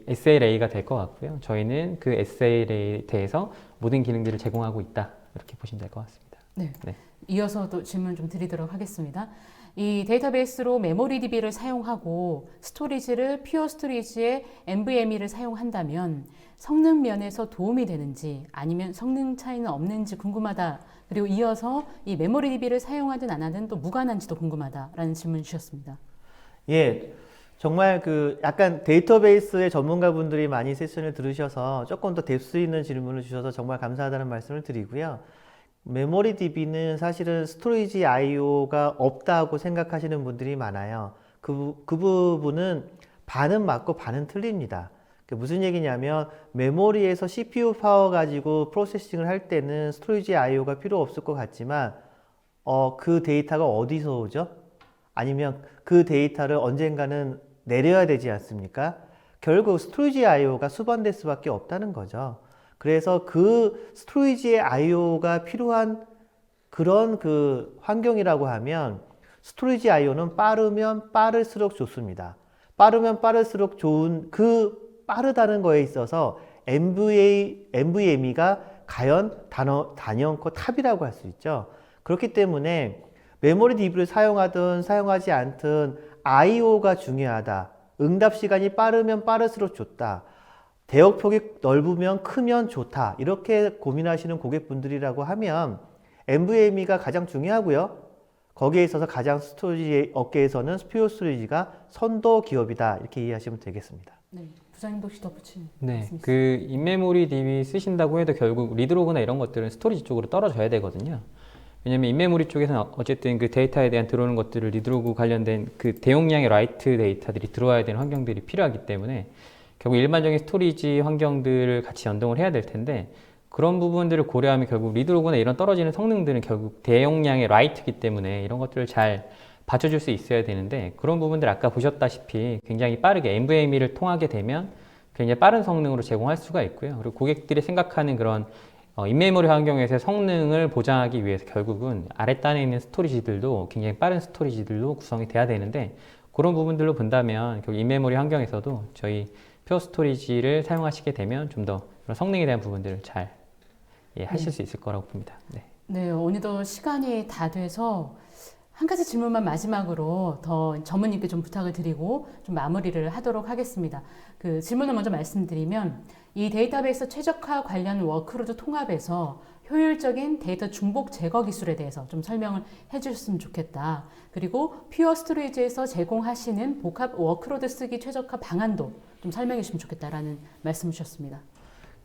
Speaker 3: SLA가 될 것 같고요. 저희는 그 SLA에 대해서 모든 기능들을 제공하고 있다. 이렇게 보시면 될 것 같습니다.
Speaker 1: 네.
Speaker 3: 네.
Speaker 1: 이어서도 질문 좀 드리도록 하겠습니다. 이 데이터베이스로 메모리DB를 사용하고 스토리지를 퓨어 스토리지의 NVMe를 사용한다면 성능 면에서 도움이 되는지 아니면 성능 차이는 없는지 궁금하다. 그리고 이어서 이 메모리DB를 사용하든 안 하든 또 무관한지도 궁금하다라는 질문 주셨습니다.
Speaker 2: 예, 정말 그 약간 데이터베이스의 전문가분들이 많이 세션을 들으셔서 조금 더 뎁스 있는 질문을 주셔서 정말 감사하다는 말씀을 드리고요. 메모리DB는 사실은 스토리지 IO가 없다고 생각하시는 분들이 많아요. 그 부분은 반은 맞고 반은 틀립니다. 무슨 얘기냐면 메모리에서 CPU 파워 가지고 프로세싱을 할 때는 스토리지 IO가 필요 없을 것 같지만 그 데이터가 어디서 오죠? 아니면 그 데이터를 언젠가는 내려야 되지 않습니까? 결국 스토리지 IO가 수반될 수밖에 없다는 거죠. 그래서 그 스토리지의 IO가 필요한 그런 그 환경이라고 하면 스토리지 IO는 빠르면 빠를수록 좋습니다. 빠르면 빠를수록 좋은 그 빠르다는 거에 있어서 NVMe가 과연 단연코 탑이라고 할 수 있죠. 그렇기 때문에 메모리 DB를 사용하든 사용하지 않든 IO가 중요하다. 응답 시간이 빠르면 빠를수록 좋다. 대역폭이 넓으면 크면 좋다. 이렇게 고민하시는 고객분들이라고 하면 NVMe가 가장 중요하고요. 거기에 있어서 가장 스토리지 업계에서는 퓨어 스토리지가 선도 기업이다. 이렇게 이해하시면 되겠습니다.
Speaker 1: 네, 부장님도 혹시 덧붙이는
Speaker 3: 네,
Speaker 1: 말씀 있으세요?
Speaker 3: 그 인메모리 DB 쓰신다고 해도 결국 리드로그나 이런 것들은 스토리지 쪽으로 떨어져야 되거든요. 왜냐면 인메모리 쪽에서는 어쨌든 그 데이터에 대한 들어오는 것들을 리드로그 관련된 그 대용량의 라이트 데이터들이 들어와야 되는 환경들이 필요하기 때문에 결국 일반적인 스토리지 환경들을 같이 연동을 해야 될 텐데 그런 부분들을 고려하면 결국 리드로그나 이런 떨어지는 성능들은 결국 대용량의 라이트이기 때문에 이런 것들을 잘 받쳐줄 수 있어야 되는데 그런 부분들 아까 보셨다시피 굉장히 빠르게 NVMe를 통하게 되면 굉장히 빠른 성능으로 제공할 수가 있고요. 그리고 고객들이 생각하는 그런 인메모리 환경에서의 성능을 보장하기 위해서 결국은 아랫단에 있는 스토리지들도 굉장히 빠른 스토리지들도 구성이 돼야 되는데 그런 부분들로 본다면 결국 인메모리 환경에서도 저희 퓨어 스토리지를 사용하시게 되면 좀 더 성능에 대한 부분들을 잘 하실 수 있을 거라고 봅니다. 네.
Speaker 1: 네, 오늘도 시간이 다 돼서 한 가지 질문만 마지막으로 더 전무님께 좀 부탁을 드리고 좀 마무리를 하도록 하겠습니다. 그 질문을 먼저 말씀드리면 이 데이터베이스 최적화 관련 워크로드 통합에서 효율적인 데이터 중복 제거 기술에 대해서 좀 설명을 해주셨으면 좋겠다. 그리고 퓨어 스토리지에서 제공하시는 복합 워크로드 쓰기 최적화 방안도 좀 설명해 주시면 좋겠다라는 말씀을 주셨습니다.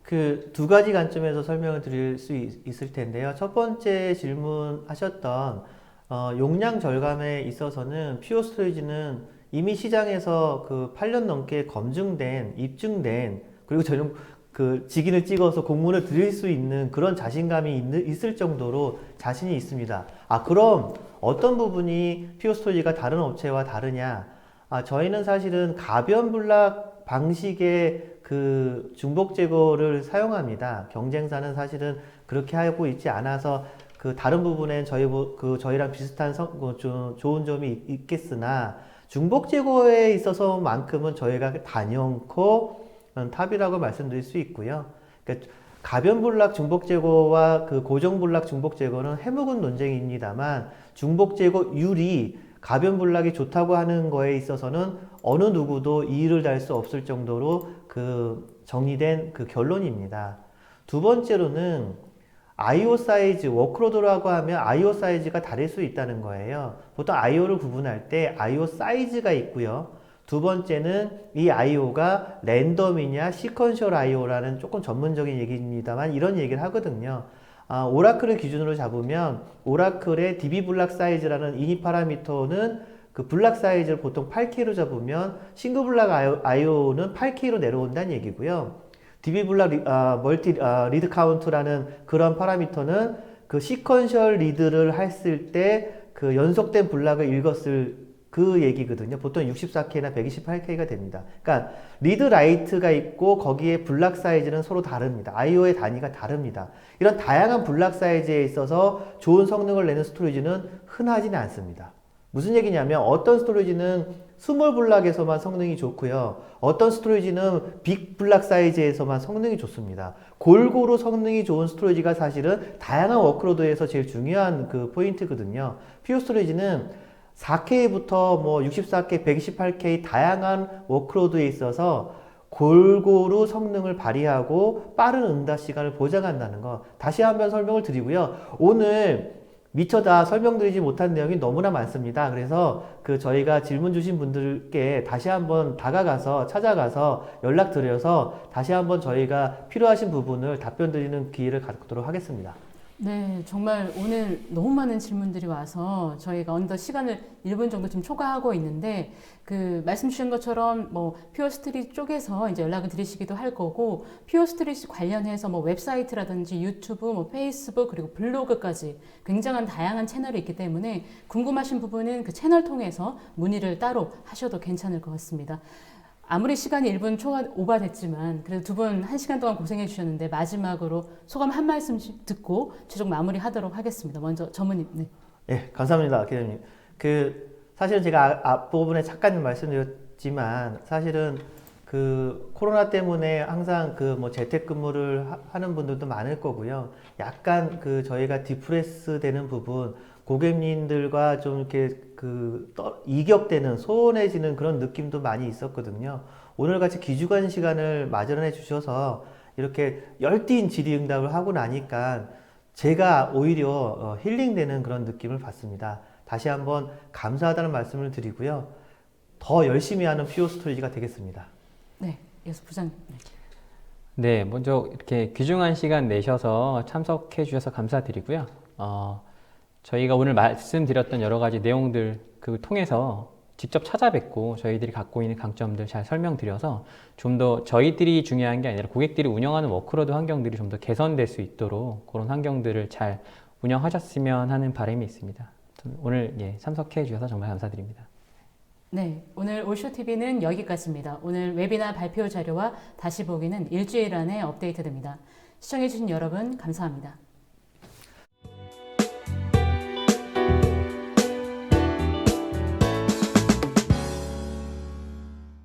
Speaker 2: 그 두 가지 관점에서 설명을 드릴 수 있을 텐데요. 첫 번째 질문하셨던 용량 절감에 있어서는 퓨어 스토리지는 이미 시장에서 그 8년 넘게 검증된, 입증된, 그리고 저는 그 직인을 찍어서 공문을 드릴 수 있는 그런 자신감이 있을 정도로 자신이 있습니다. 그럼 어떤 부분이 퓨어 스토리지가 다른 업체와 다르냐? 저희는 사실은 가변 블락 방식의 그 중복 제거를 사용합니다. 경쟁사는 사실은 그렇게 하고 있지 않아서 그 다른 부분엔 저희랑 비슷한 좋은 점이 있겠으나 중복 제거에 있어서만큼은 저희가 단연코 탑이라고 말씀드릴 수 있고요. 그러니까 가변 블락 중복 제거와 그 고정 블락 중복 제거는 해묵은 논쟁입니다만 중복 제거율이 가변 블락이 좋다고 하는 거에 있어서는 어느 누구도 이의를 달 수 없을 정도로 정리된 결론입니다. 두 번째로는 IO 사이즈, 워크로드라고 하면 IO 사이즈가 다를 수 있다는 거예요. 보통 IO를 구분할 때 IO 사이즈가 있고요. 두 번째는 이 IO가 랜덤이냐 시퀀셜 IO라는 조금 전문적인 얘기입니다만 이런 얘기를 하거든요. 오라클을 기준으로 잡으면 오라클의 DB 블락 사이즈라는 이니 파라미터는 블락 사이즈를 보통 8K로 잡으면 싱글 블락 IO는 8K로 내려온다는 얘기고요. DB 블락 멀티 리드 카운트라는 그런 파라미터는 시퀀셜 리드를 했을 때 연속된 블락을 읽었을 그 얘기거든요. 보통 64K나 128K가 됩니다. 그러니까 리드 라이트가 있고 거기에 블락 사이즈는 서로 다릅니다. IO의 단위가 다릅니다. 이런 다양한 블락 사이즈에 있어서 좋은 성능을 내는 스토리지는 흔하지는 않습니다. 무슨 얘기냐면 어떤 스토리지는 스몰 블락에서만 성능이 좋고요. 어떤 스토리지는 빅 블락 사이즈에서만 성능이 좋습니다. 골고루 성능이 좋은 스토리지가 사실은 다양한 워크로드에서 제일 중요한 포인트거든요. 퓨어 스토리지는 4K부터 64K, 128K 다양한 워크로드에 있어서 골고루 성능을 발휘하고 빠른 응답 시간을 보장한다는 거 다시 한번 설명을 드리고요. 오늘 미처 다 설명드리지 못한 내용이 너무나 많습니다. 그래서 저희가 질문 주신 분들께 다시 한번 다가가서 찾아가서 연락드려서 다시 한번 저희가 필요하신 부분을 답변 드리는 기회를 갖도록 하겠습니다.
Speaker 1: 네, 정말 오늘 너무 많은 질문들이 와서 저희가 어느덧 시간을 1분 정도 지금 초과하고 있는데 말씀 주신 것처럼 퓨어스트릿 쪽에서 이제 연락을 드리시기도 할 거고 퓨어스트릿 관련해서 웹사이트라든지 유튜브, 페이스북 그리고 블로그까지 굉장한 다양한 채널이 있기 때문에 궁금하신 부분은 그 채널 통해서 문의를 따로 하셔도 괜찮을 것 같습니다. 아무리 시간이 1분 초과 오버됐지만 그래도 두 분 1시간 동안 고생해 주셨는데 마지막으로 소감 한 말씀씩 듣고 최종 마무리하도록 하겠습니다. 먼저 전무님. 네.
Speaker 2: 네, 감사합니다, 기자님. 사실은 제가 앞부분에 잠깐 말씀드렸지만 사실은 코로나 때문에 항상 재택근무를 하는 분들도 많을 거고요. 약간 저희가 디프레스 되는 부분, 고객님들과 좀 이렇게 이격되는, 소원해지는 그런 느낌도 많이 있었거든요. 오늘같이 귀중한 시간을 마련해 주셔서 이렇게 열띤 질의응답을 하고 나니까 제가 오히려 힐링되는 그런 느낌을 받습니다. 다시 한번 감사하다는 말씀을 드리고요. 더 열심히 하는 퓨어 스토리지가 되겠습니다.
Speaker 1: 네, 이어서 부장님.
Speaker 3: 네, 먼저 이렇게 귀중한 시간 내셔서 참석해 주셔서 감사드리고요. 저희가 오늘 말씀드렸던 여러 가지 내용들 통해서 직접 찾아뵙고 저희들이 갖고 있는 강점들 잘 설명드려서 좀 더 저희들이 중요한 게 아니라 고객들이 운영하는 워크로드 환경들이 좀 더 개선될 수 있도록 그런 환경들을 잘 운영하셨으면 하는 바람이 있습니다. 오늘 참석해 주셔서 정말 감사드립니다.
Speaker 1: 네, 오늘 올쇼TV는 여기까지입니다. 오늘 웨비나 발표 자료와 다시 보기는 일주일 안에 업데이트됩니다. 시청해주신 여러분 감사합니다.